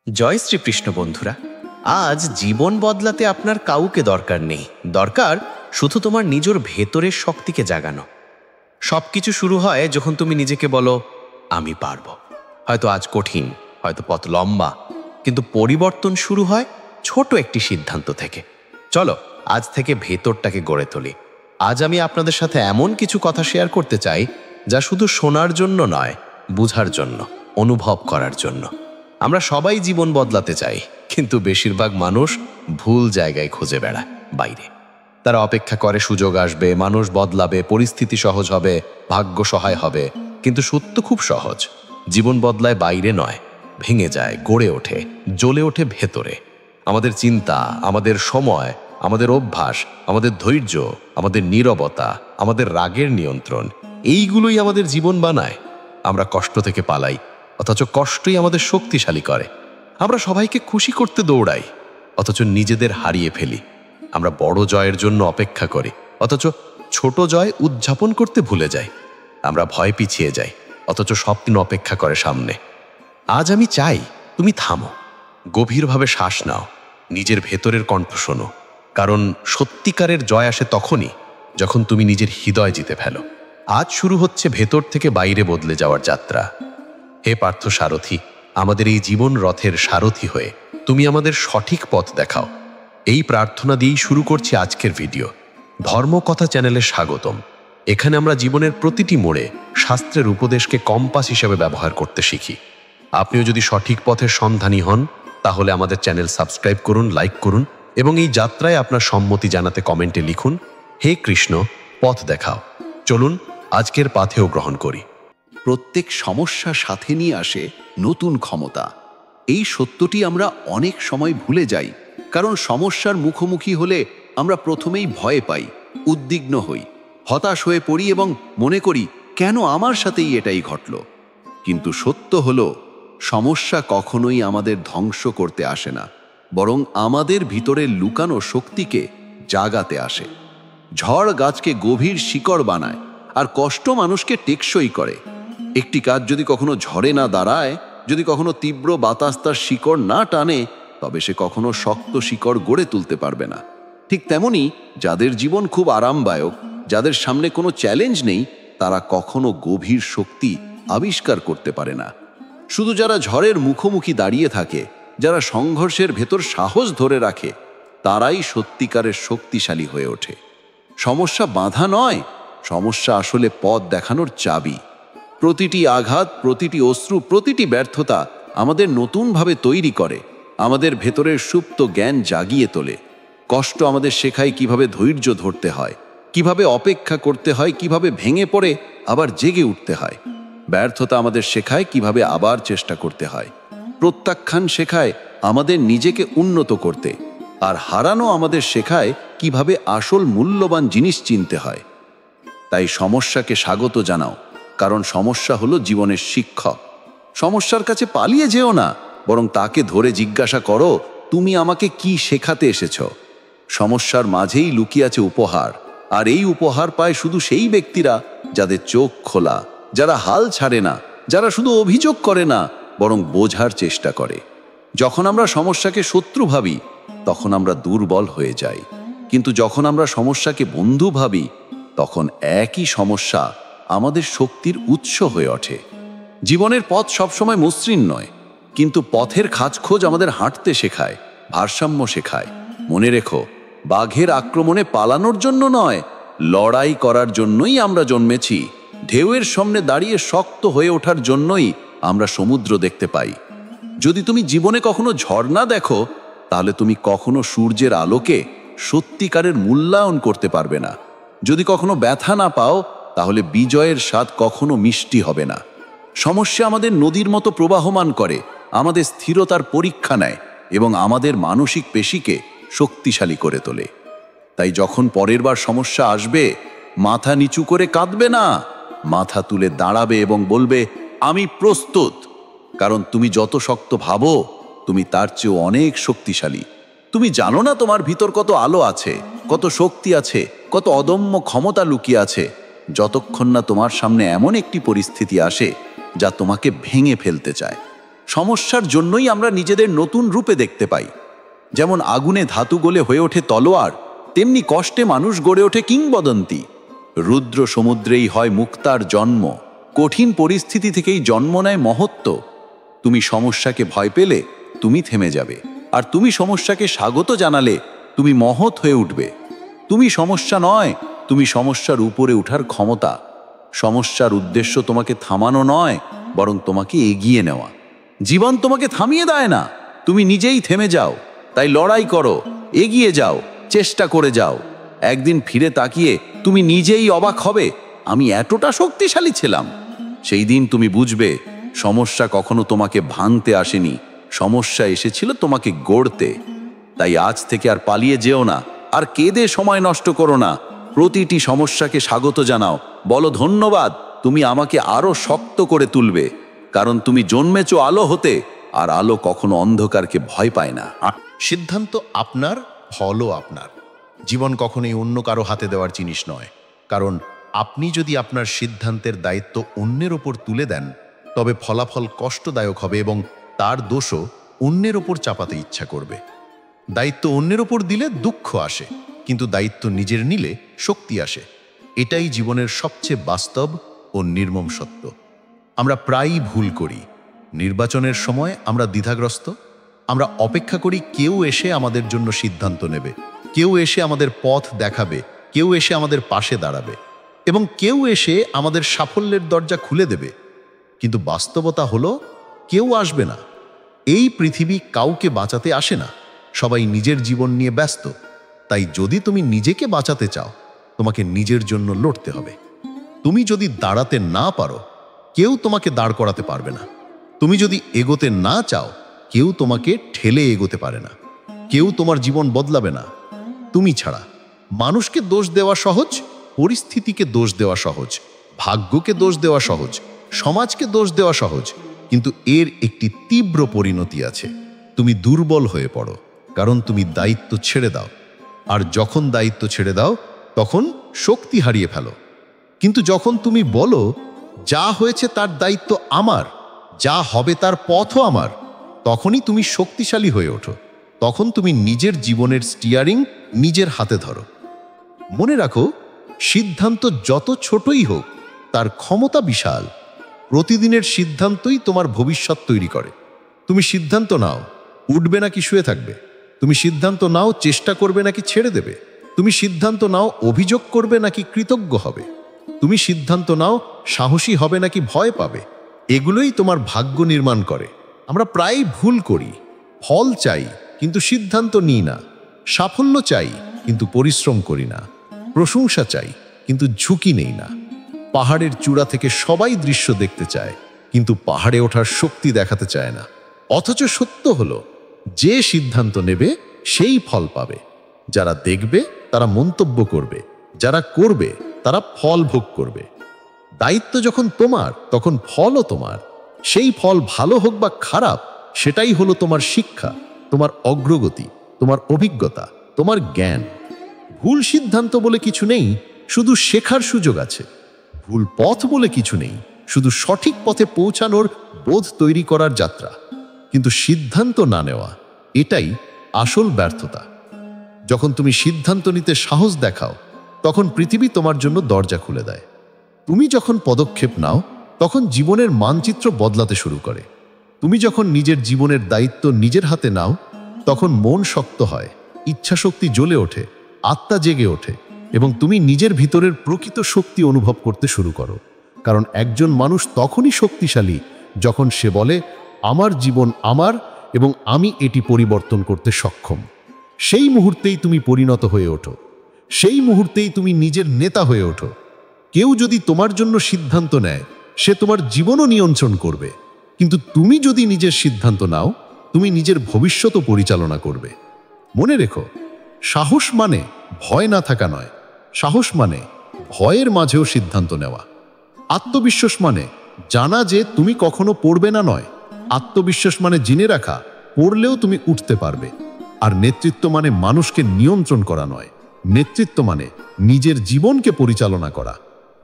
জয় শ্রীকৃষ্ণ বন্ধুরা। আজ জীবন বদলাতে আপনার কাউকে দরকার নেই, দরকার শুধু তোমার নিজের ভেতরের শক্তিকে জাগানো। সবকিছু শুরু হয় যখন তুমি নিজেকে বলো আমি পারবো। হয়তো আজ কঠিন, হয়তো পথ লম্বা, কিন্তু পরিবর্তন শুরু হয় ছোট একটি সিদ্ধান্ত থেকে। চলো আজ থেকে ভেতরটাকে গড়ে তুলি। আজ আমি আপনাদের সাথে এমন কিছু কথা শেয়ার করতে চাই যা শুধু শোনার জন্য নয়, বুঝার জন্য, অনুভব করার জন্য। আমরা সবাই জীবন বদলাতে চাই, কিন্তু বেশিরভাগ মানুষ ভুল জায়গায় খুঁজে বেড়ায়, বাইরে। তারা অপেক্ষা করে সুযোগ আসবে, মানুষ বদলাবে, পরিস্থিতি সহজ হবে, ভাগ্য সহায় হবে। কিন্তু সত্য খুব সহজ, জীবন বদলায় বাইরে নয়, ভেঙে যায়, গড়ে ওঠে, জ্বলে ওঠে ভেতরে। আমাদের চিন্তা, আমাদের সময়, আমাদের অভ্যাস, আমাদের ধৈর্য, আমাদের নীরবতা, আমাদের রাগের নিয়ন্ত্রণ, এইগুলোই আমাদের জীবন বানায়। আমরা কষ্ট থেকে পালাই, অথচ কষ্টই আমাদের শক্তিশালী করে। আমরা সবাইকে খুশি করতে দৌড়াই, অথচ নিজেদের হারিয়ে ফেলি। আমরা বড় জয়ের জন্য অপেক্ষা করি, অথচ ছোট জয় উদযাপন করতে ভুলে যাই। আমরা ভয় পিছিয়ে যাই, অথচ স্বপ্ন অপেক্ষা করে সামনে। আজ আমি চাই তুমি থামো, গভীরভাবে শ্বাস নাও, নিজের ভেতরের কণ্ঠ শোনো। কারণ সত্যিকারের জয় আসে তখনই যখন তুমি নিজের হৃদয় জিতে ফেলো। আজ শুরু হচ্ছে ভেতর থেকে বাইরে বদলে যাওয়ার যাত্রা। হে পার্থ সারথি, আমাদের এই জীবন রথের সারথি হয়ে তুমি আমাদের সঠিক পথ দেখাও। এই প্রার্থনা দিয়েই শুরু করছি আজকের ভিডিও। ধর্মকথা চ্যানেলে স্বাগতম। এখানে আমরা জীবনের প্রতিটি মোড়ে শাস্ত্রের উপদেশকে কম্পাস হিসেবে ব্যবহার করতে শিখি। আপনিও যদি সঠিক পথের সন্ধানী হন, তাহলে আমাদের চ্যানেল সাবস্ক্রাইব করুন, লাইক করুন এবং এই যাত্রায় আপনার সম্মতি জানাতে কমেন্টে লিখুন, হে কৃষ্ণ পথ দেখাও। চলুন আজকের পাথেও গ্রহণ করি। প্রত্যেক সমস্যা সাথে নিয়ে আসে নতুন ক্ষমতা। এই সত্যটি আমরা অনেক সময় ভুলে যাই, কারণ সমস্যার মুখোমুখি হলে আমরা প্রথমেই ভয় পাই, উদ্বিগ্ন হই, হতাশ হয়ে পড়ি এবং মনে করি কেন আমার সাথেই এটাই ঘটল। কিন্তু সত্য হলো, সমস্যা কখনোই আমাদের ধ্বংস করতে আসে না, বরং আমাদের ভিতরের লুকানো শক্তিকে জাগাতে আসে। ঝড় গাছকে গভীর শিকড় বানায়, আর কষ্ট মানুষকে টেকসই করে। একটি কাজ যদি কখনো ঝড়ে না দাঁড়ায়, যদি কখনো তীব্র বাতাস তার শিকড় না টানে, তবে সে কখনো শক্ত শিকড় গড়ে তুলতে পারবে না। ঠিক তেমনি যাদের জীবন খুব আরামদায়ক, যাদের সামনে কোনো চ্যালেঞ্জ নেই, তারা কখনো গভীর শক্তি আবিষ্কার করতে পারে না। শুধু যারা ঝড়ের মুখোমুখি দাঁড়িয়ে থাকে, যারা সংঘর্ষের ভেতর সাহস ধরে রাখে, তারাই সত্যিকারের শক্তিশালী হয়ে ওঠে। সমস্যা বাধা নয়, সমস্যা আসলে পথ দেখানোর চাবি। প্রতিটি আঘাত, প্রতিটি অশ্রু, প্রতিটি ব্যর্থতা আমাদের নতুনভাবে তৈরি করে, আমাদের ভেতরের সুপ্ত জ্ঞান জাগিয়ে তোলে। কষ্ট আমাদের শেখায় কিভাবে ধৈর্য ধরতে হয়, কিভাবে অপেক্ষা করতে হয়, কিভাবে ভেঙে পড়ে আবার জেগে উঠতে হয়। ব্যর্থতা আমাদের শেখায় কিভাবে আবার চেষ্টা করতে হয়। প্রত্যাখ্যান শেখায় আমাদের নিজেকে উন্নত করতে, আর হারানো আমাদের শেখায় কিভাবে আসল মূল্যবান জিনিস চিনতে হয়। তাই সমস্যাকে স্বাগত জানাও, কারণ সমস্যা হলো জীবনের শিক্ষক। সমস্যার কাছে পালিয়ে যেও না, বরং তাকে ধরে জিজ্ঞাসা করো, তুমি আমাকে কি শেখাতে এসেছ? সমস্যার মাঝেই লুকিয়ে আছে উপহার, আর এই উপহার পায় শুধু সেই ব্যক্তিরা যাদের চোখ খোলা, যারা হাল ছাড়ে না, যারা শুধু অভিযোগ করে না, বরং বোঝার চেষ্টা করে। যখন আমরা সমস্যাকে শত্রু ভাবি, তখন আমরা দুর্বল হয়ে যাই, কিন্তু যখন আমরা সমস্যাকে বন্ধু ভাবি, তখন একই সমস্যা আমাদের শক্তির উৎস হয়ে ওঠে। জীবনের পথ সবসময় মসৃণ নয়, কিন্তু পথের খাঁজখোঁজ আমাদের হাঁটতে শেখায়, ভারসাম্য শেখায়। মনে রেখো, বাঘের আক্রমণে পালানোর জন্য নয়, লড়াই করার জন্যই আমরা জন্মেছি। ঢেউয়ের সামনে দাঁড়িয়ে শক্ত হয়ে ওঠার জন্যই আমরা সমুদ্র দেখতে পাই। যদি তুমি জীবনে কখনো ঝর্ণা দেখো, তাহলে তুমি কখনো সূর্যের আলোকে সত্যিকারের মূল্যায়ন করতে পারবে না। যদি কখনো ব্যথা না পাও, তাহলে বিজয়ের স্বাদ কখনো মিষ্টি হবে না। সমস্যা আমাদের নদীর মতো প্রবাহমান করে, আমাদের স্থিরতার পরীক্ষা নেয় এবং আমাদের মানসিক পেশিকে শক্তিশালী করে তোলে। তাই যখন পরের বার সমস্যা আসবে, মাথা নিচু করে কাঁদবে না, মাথা তুলে দাঁড়াবে এবং বলবে, আমি প্রস্তুত। কারণ তুমি যত শক্ত ভাবো, তুমি তার চেয়েও অনেক শক্তিশালী। তুমি জানো না তোমার ভিতর কত আলো আছে, কত শক্তি আছে, কত অদম্য ক্ষমতা লুকিয়ে আছে। যতক্ষণ না তোমার সামনে এমন একটি পরিস্থিতি আসে যা তোমাকে ভেঙে ফেলতে চায়, সমস্যার জন্যই আমরা নিজেদের নতুন রূপে দেখতে পাই। যেমন আগুনে ধাতু গলে হয়ে ওঠে তলোয়ার, তেমনি কষ্টে মানুষ গড়ে ওঠে কিংবদন্তি। রুদ্র সমুদ্রেই হয় মুক্তার জন্ম, কঠিন পরিস্থিতি থেকেই জন্ম নেয় মহত্ব। তুমি সমস্যাকে ভয় পেলে তুমি থেমে যাবে, আর তুমি সমস্যাকে স্বাগত জানালে তুমি মহৎ হয়ে উঠবে। তুমি সমস্যা নয়, তুমি সমস্যার উপরে ওঠার ক্ষমতা। সমস্যার উদ্দেশ্য তোমাকে থামানো নয়, বরং তোমাকে এগিয়ে নেওয়া। জীবন তোমাকে থামিয়ে দেয় না, তুমি নিজেই থেমে যাও। তাই লড়াই করো, এগিয়ে যাও, চেষ্টা করে যাও। একদিন ফিরে তাকিয়ে তুমি নিজেই অবাক হবে, আমি এতটা শক্তিশালী ছিলাম। সেই দিন তুমি বুঝবে সমস্যা কখনো তোমাকে ভাঙতে আসেনি, সমস্যা এসেছিল তোমাকে গড়তে। তাই আজ থেকে আর পালিয়ে যেও না, আর কেঁদে সময় নষ্ট করো না। প্রতিটি সমস্যাকে স্বাগত জানাও, বলো ধন্যবাদ, তুমি আমাকে আরো শক্ত করে তুলবে। কারণ তুমি জন্মেছো আলো হতে, আর আলো কখনো অন্ধকারকে ভয় পায় না। সিদ্ধান্ত আপনার, ফলও আপনার। জীবন কখনোই অন্য কারো হাতে দেওয়ার জিনিস নয়, কারণ আপনি যদি আপনার সিদ্ধান্তের দায়িত্ব অন্যের ওপর তুলে দেন, তবে ফলাফল কষ্টদায়ক হবে এবং তার দোষও অন্যের ওপর চাপাতে ইচ্ছা করবে। দায়িত্ব অন্যের ওপর দিলে দুঃখ আসে, কিন্তু দায়িত্ব নিজের নিলে শক্তি আসে। এটাই জীবনের সবচেয়ে বাস্তব ও নির্মম সত্য। আমরা প্রায়ই ভুল করি। নির্বাচনের সময় আমরা দ্বিধাগ্রস্ত। আমরা অপেক্ষা করি কেউ এসে আমাদের জন্য সিদ্ধান্ত নেবে, কেউ এসে আমাদের পথ দেখাবে, কেউ এসে আমাদের পাশে দাঁড়াবে এবং কেউ এসে আমাদের সাফল্যের দরজা খুলে দেবে। কিন্তু বাস্তবতা হলো কেউ আসবে না। এই পৃথিবী কাউকে বাঁচাতে আসে না, সবাই নিজের জীবন নিয়ে ব্যস্ত। তাই যদি তুমি নিজেকে বাঁচাতে চাও, তোমাকে নিজের জন্য লড়তে হবে। তুমি যদি দাঁড়াতে না পারো, কেউ তোমাকে দাঁড় করাতে পারবে না। তুমি যদি এগোতে না চাও, কেউ তোমাকে ঠেলে এগোতে পারে না। কেউ তোমার জীবন বদলাবে না তুমি ছাড়া। মানুষকে দোষ দেওয়া সহজ, পরিস্থিতিকে দোষ দেওয়া সহজ, ভাগ্যকে দোষ দেওয়া সহজ, সমাজকে দোষ দেওয়া সহজ, কিন্তু এর একটি তীব্র পরিণতি আছে। তুমি দুর্বল হয়ে পড়ো, কারণ তুমি দায়িত্ব ছেড়ে দাও। আর যখন দায়িত্ব ছেড়ে দাও, তখন শক্তি হারিয়ে ফেলো। কিন্তু যখন তুমি বলো যা হয়েছে তার দায়িত্ব আমার, যা হবে তার পথও আমার, তখনই তুমি শক্তিশালী হয়ে ওঠো। তখন তুমি নিজের জীবনের স্টিয়ারিং নিজের হাতে ধরো। মনে রাখো, সিদ্ধান্ত যত ছোটই হোক, তার ক্ষমতা বিশাল। প্রতিদিনের সিদ্ধান্তই তোমার ভবিষ্যৎ তৈরি করে। তুমি সিদ্ধান্ত নাও উঠবে নাকি শুয়ে থাকবে। তুমি সিদ্ধান্ত নাও চেষ্টা করবে নাকি ছেড়ে দেবে। তুমি সিদ্ধান্ত নাও অভিযোগ করবে নাকি কৃতজ্ঞ হবে। তুমি সিদ্ধান্ত নাও সাহসী হবে নাকি ভয় পাবে। এগুলোই তোমার ভাগ্য নির্মাণ করে। আমরা প্রায়ই ভুল করি। ফল চাই কিন্তু সিদ্ধান্ত নিই না। সাফল্য চাই কিন্তু পরিশ্রম করি না। প্রশংসা চাই কিন্তু ঝুঁকি নেই না। পাহাড়ের চূড়া থেকে সবাই দৃশ্য দেখতে চায়, কিন্তু পাহাড়ে ওঠার শক্তি দেখাতে চায় না। অথচ সত্য হলো, যে সিদ্ধান্ত নেবে সেই ফল পাবে। যারা দেখবে তারা মন্তব্য করবে, যারা করবে তারা ফল ভোগ করবে। দায়িত্ব যখন তোমার, তখন ফলও তোমার। সেই ফল ভালো হোক বা খারাপ, সেটাই হলো তোমার শিক্ষা, তোমার অগ্রগতি, তোমার অভিজ্ঞতা, তোমার জ্ঞান। ভুল সিদ্ধান্ত বলে কিছু নেই, শুধু শেখার সুযোগ আছে। ভুল পথ বলে কিছু নেই, শুধু সঠিক পথে পৌঁছানোর বোধ তৈরি করার যাত্রা। কিন্তু সিদ্ধান্ত না নেওয়া, এটাই আসল ব্যর্থতা। যখন তুমি সিদ্ধান্ত নিতে সাহস দেখাও, তখন পৃথিবী তোমার জন্য দরজা খুলে দেয়। তুমি যখন পদক্ষেপ নাও, তখন জীবনের মানচিত্র বদলাতে শুরু করে। তুমি যখন নিজের জীবনের দায়িত্ব নিজের হাতে নাও, তখন মন শক্ত হয়, ইচ্ছাশক্তি জ্বলে ওঠে, আত্মা জেগে ওঠে এবং তুমি নিজের ভিতরের প্রকৃত শক্তি অনুভব করতে শুরু করো। কারণ একজন মানুষ তখনই শক্তিশালী যখন সে বলে, আমার জীবন আমার এবং আমি এটি পরিবর্তন করতে সক্ষম। সেই মুহূর্তেই তুমি পরিণত হয়ে ওঠো। সেই মুহূর্তেই তুমি নিজের নেতা হয়ে ওঠো। কেউ যদি তোমার জন্য সিদ্ধান্ত নেয়, সে তোমার জীবনও নিয়ন্ত্রণ করবে। কিন্তু তুমি যদি নিজের সিদ্ধান্ত নাও, তুমি নিজের ভবিষ্যৎও পরিচালনা করবে। মনে রেখো, সাহস মানে ভয় না থাকা নয়। সাহস মানে ভয়ের মাঝেও সিদ্ধান্ত নেওয়া। আত্মবিশ্বাস মানে জানা যে তুমি কখনো পড়বে না নয়। আত্মবিশ্বাস মানে জেনে রাখা, পড়লেও তুমি উঠতে পারবে। আর নেতৃত্ব মানে মানুষকে নিয়ন্ত্রণ করা নয়। নেতৃত্ব মানে নিজের জীবনকে পরিচালনা করা।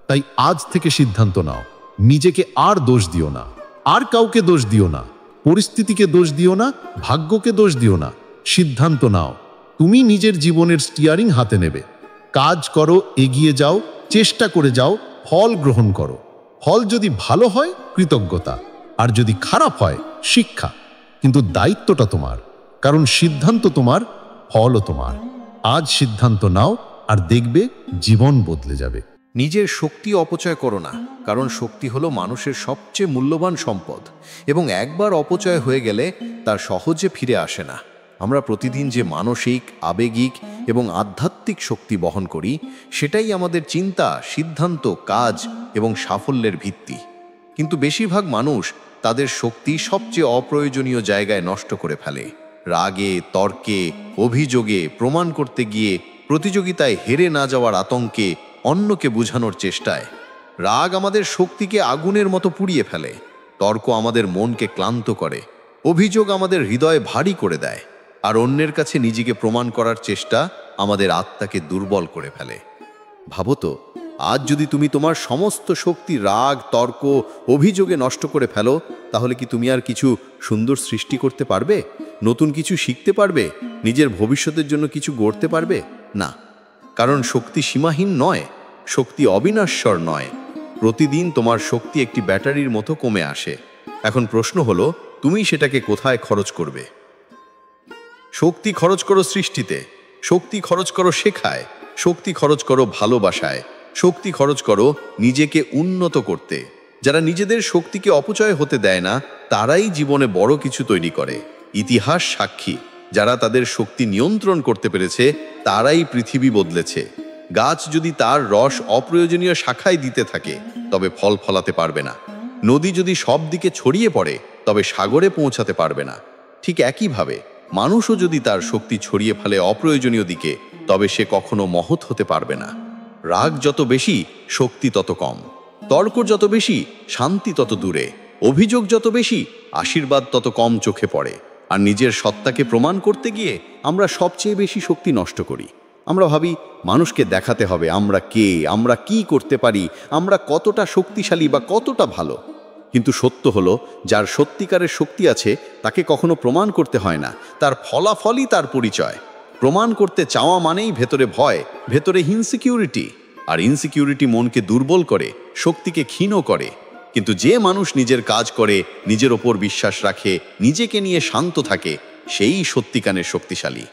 তাই আজ থেকে সিদ্ধান্ত নাও। নিজেকে আর দোষ দিও না, আর কাউকে দোষ দিও না। পরিস্থিতিকে দোষ দিও না, ভাগ্যকে দোষ দিও না, সিদ্ধান্ত নাও। তুমি নিজের জীবনের স্টিয়ারিং হাতে নেবে। কাজ করো, এগিয়ে যাও, চেষ্টা করে যাও, ফল গ্রহণ করো। ফল যদি ভালো হয় কৃতজ্ঞতা, আর যদি খারাপ হয় শিক্ষা। কিন্তু দায়িত্বটা তোমার, কারণ সিদ্ধান্ত তোমার, ফলও তোমার। আজ সিদ্ধান্ত নাও, আর দেখবে জীবন বদলে যাবে। নিজের শক্তি অপচয় করো না, কারণ শক্তি হলো মানুষের সবচেয়ে মূল্যবান সম্পদ, এবং একবার অপচয় হয়ে গেলে তার সহজে ফিরে আসে না। আমরা প্রতিদিন যে মানসিক, আবেগিক এবং আধ্যাত্মিক শক্তি বহন করি, সেটাই আমাদের চিন্তা, সিদ্ধান্ত, কাজ এবং সাফল্যের ভিত্তি। কিন্তু বেশিরভাগ মানুষ তাদের শক্তি সবচেয়ে অপ্রয়োজনীয় জায়গায় নষ্ট করে ফেলে। রাগে, তর্কে, অভিযোগে, প্রমাণ করতে গিয়ে, প্রতিযোগিতায় হেরে না যাওয়ার আতঙ্কে, অন্যকে বোঝানোর চেষ্টায়। রাগ আমাদের শক্তিকে আগুনের মতো পুড়িয়ে ফেলে। তর্ক আমাদের মনকে ক্লান্ত করে। অভিযোগ আমাদের হৃদয় ভারী করে দেয়। আর অন্যের কাছে নিজেকে প্রমাণ করার চেষ্টা আমাদের আত্মাকে দুর্বল করে ফেলে। ভাবো তো, আজ যদি তুমি তোমার সমস্ত শক্তি রাগ, তর্ক, অভিযোগে নষ্ট করে ফেলো, তাহলে কি তুমি আর কিছু সুন্দর সৃষ্টি করতে পারবে? নতুন কিছু শিখতে পারবে? নিজের ভবিষ্যতের জন্য কিছু গড়তে পারবে? না, কারণ শক্তি সীমাহীন নয়, শক্তি অবিনাশ্বর নয়। প্রতিদিন তোমার শক্তি একটি ব্যাটারির মতো কমে আসে। এখন প্রশ্ন হলো, তুমি সেটাকে কোথায় খরচ করবে? শক্তি খরচ করো সৃষ্টিতে, শক্তি খরচ করো শেখায়, শক্তি খরচ করো ভালোবাসায়, শক্তি খরচ করো নিজেকে উন্নত করতে। যারা নিজেদের শক্তিকে অপচয় হতে দেয় না, তারাই জীবনে বড় কিছু তৈরি করে। ইতিহাস সাক্ষী, যারা তাদের শক্তি নিয়ন্ত্রণ করতে পেরেছে, তারাই পৃথিবী বদলেছে। গাছ যদি তার রস অপ্রয়োজনীয় শাখায় দিতে থাকে, তবে ফল ফলাতে পারবে না। নদী যদি সব দিকে ছড়িয়ে পড়ে, তবে সাগরে পৌঁছাতে পারবে না। ঠিক একইভাবে মানুষও যদি তার শক্তি ছড়িয়ে ফেলে অপ্রয়োজনীয় দিকে, তবে সে কখনো মহৎ হতে পারবে না। রাগ যত বেশি, শক্তি তত কম। তর্ক যত বেশি, শান্তি তত দূরে। অভিযোগ যত বেশি, আশীর্বাদ তত কম চোখে পড়ে। আর নিজের সত্তাকে প্রমাণ করতে গিয়ে আমরা সবচেয়ে বেশি শক্তি নষ্ট করি। আমরা ভাবি মানুষকে দেখাতে হবে আমরা কে, আমরা কি করতে পারি, আমরা কতটা শক্তিশালী বা কতটা ভালো। কিন্তু সত্য হলো, যার সত্যিকারের শক্তি আছে তাকে কখনো প্রমাণ করতে হয় না, তার ফলাফলই তার পরিচয়। প্রমাণ করতে চাওয়া মানেই ভেতরে ভয়, ভেতরে ইনসিকিউরিটি। আর ইনসিকিউরিটি মনকে দুর্বল করে, শক্তিকে ক্ষীণ করে। কিন্তু যে মানুষ নিজের কাজ করে, নিজের ওপর বিশ্বাস রাখে, নিজেকে নিয়ে শান্ত থাকে, সেই সত্যিকারের শক্তিশালী।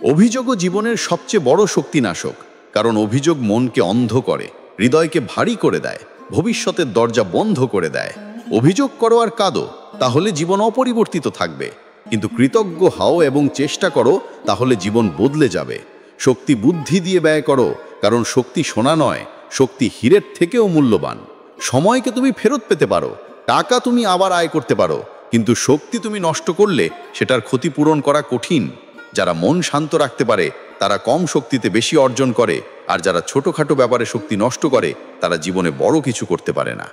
অভিযোগও জীবনের সবচেয়ে বড় শক্তিনাশক, কারণ অভিযোগ মনকে অন্ধ করে, হৃদয়কে ভারী করে দেয়, ভবিষ্যতের দরজা বন্ধ করে দেয়। অভিযোগ করো আর কাঁদো, তাহলে জীবন অপরিবর্তিত থাকবে। কিন্তু কৃতজ্ঞ হও এবং চেষ্টা করো, তাহলে জীবন বদলে যাবে। শক্তি বুদ্ধি দিয়ে ব্যয় করো, কারণ শক্তি সোনা নয়, শক্তি হীরের থেকেও মূল্যবান। সময়কে তুমি ফেরত পেতে পারো, টাকা তুমি আবার আয় করতে পারো, কিন্তু শক্তি তুমি নষ্ট করলে সেটার ক্ষতিপূরণ করা কঠিন। যারা মন শান্ত রাখতে পারে, তারা কম শক্তিতে বেশি অর্জন করে, আর যারা ছোটখাটো ব্যাপারে শক্তি নষ্ট করে, তারা জীবনে বড় কিছু করতে পারে না।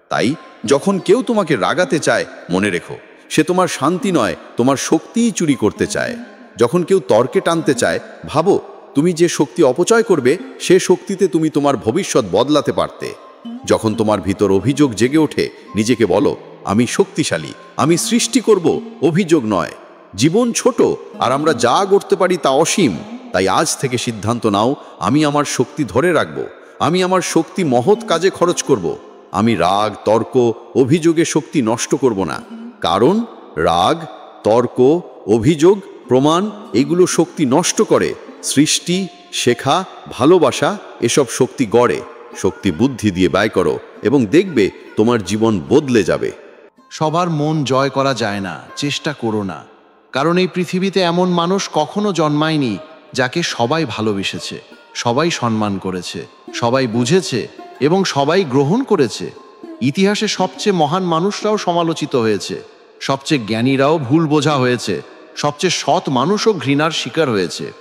তাই যখন কেউ তোমাকে রাগাতে চায়, মনে রেখো, সে তোমার শান্তি নয়, তোমার শক্তিই চুরি করতে চায়। যখন কেউ তর্কে টানতে চায়, ভাবো তুমি যে শক্তি অপচয় করবে, সে শক্তিতে তুমি তোমার ভবিষ্যৎ বদলাতে পারতে। যখন তোমার ভিতর অভিযোগ জেগে ওঠে, নিজেকে বলো, আমি শক্তিশালী, আমি সৃষ্টি করব, অভিযোগ নয়। জীবন ছোট, আর আমরা যা করতে পারি তা অসীম। তাই আজ থেকে সিদ্ধান্ত নাও, আমি আমার শক্তি ধরে রাখব, আমি আমার শক্তি মহৎ কাজে খরচ করব। আমি রাগ, তর্ক, অভিযোগে শক্তি নষ্ট করব না। কারণ রাগ, তর্ক, অভিযোগ, প্রমাণ এগুলো শক্তি নষ্ট করে। সৃষ্টি, শেখা, ভালোবাসা এসব শক্তি গড়ে। শক্তি বুদ্ধি দিয়ে ব্যয় করো এবং দেখবে তোমার জীবন বদলে যাবে। সবার মন জয় করা যায় না, চেষ্টা করো না। কারণ এই পৃথিবীতে এমন মানুষ কখনো জন্মায়নি যাকে সবাই ভালোবেসেছে, সবাই সম্মান করেছে, সবাই বুঝেছে এবং সবাই গ্রহণ করেছে। ইতিহাসে সবচেয়ে মহান মানুষরাও সমালোচিত হয়েছে, সবচেয়ে জ্ঞানীরাও ভুল বোঝা হয়েছে, সবচেয়ে সৎ মানুষও ঘৃণার শিকার হয়েছে।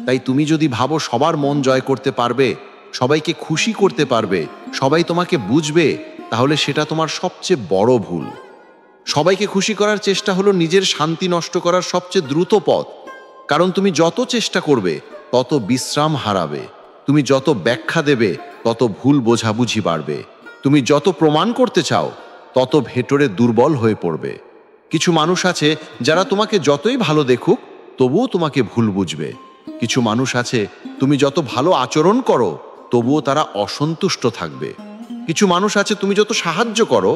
তাই তুমি যদি ভাবো সবার মন জয় করতে পারবে, সবাইকে খুশি করতে পারবে, সবাই তোমাকে বুঝবে, তাহলে সেটা তোমার সবচেয়ে বড় ভুল। সবাইকে খুশি করার চেষ্টা হলো নিজের শান্তি নষ্ট করার সবচেয়ে দ্রুত পথ। কারণ তুমি যত চেষ্টা করবে, তত বিশ্রাম হারাবে। তুমি যত ব্যাখ্যা দেবে, তত ভুল বোঝাবুঝি বাড়বে। তুমি যত প্রমাণ করতে চাও, তত ভেতরে দুর্বল হয়ে পড়বে। কিছু মানুষ আছে যারা তোমাকে যতই ভালো দেখুক তবুও তোমাকে ভুল বুঝবে। কিছু মানুষ আছে তুমি যত ভালো আচরণ করো তবুও তারা অসন্তুষ্ট থাকবে। কিছু মানুষ আছে তুমি যত সাহায্য করো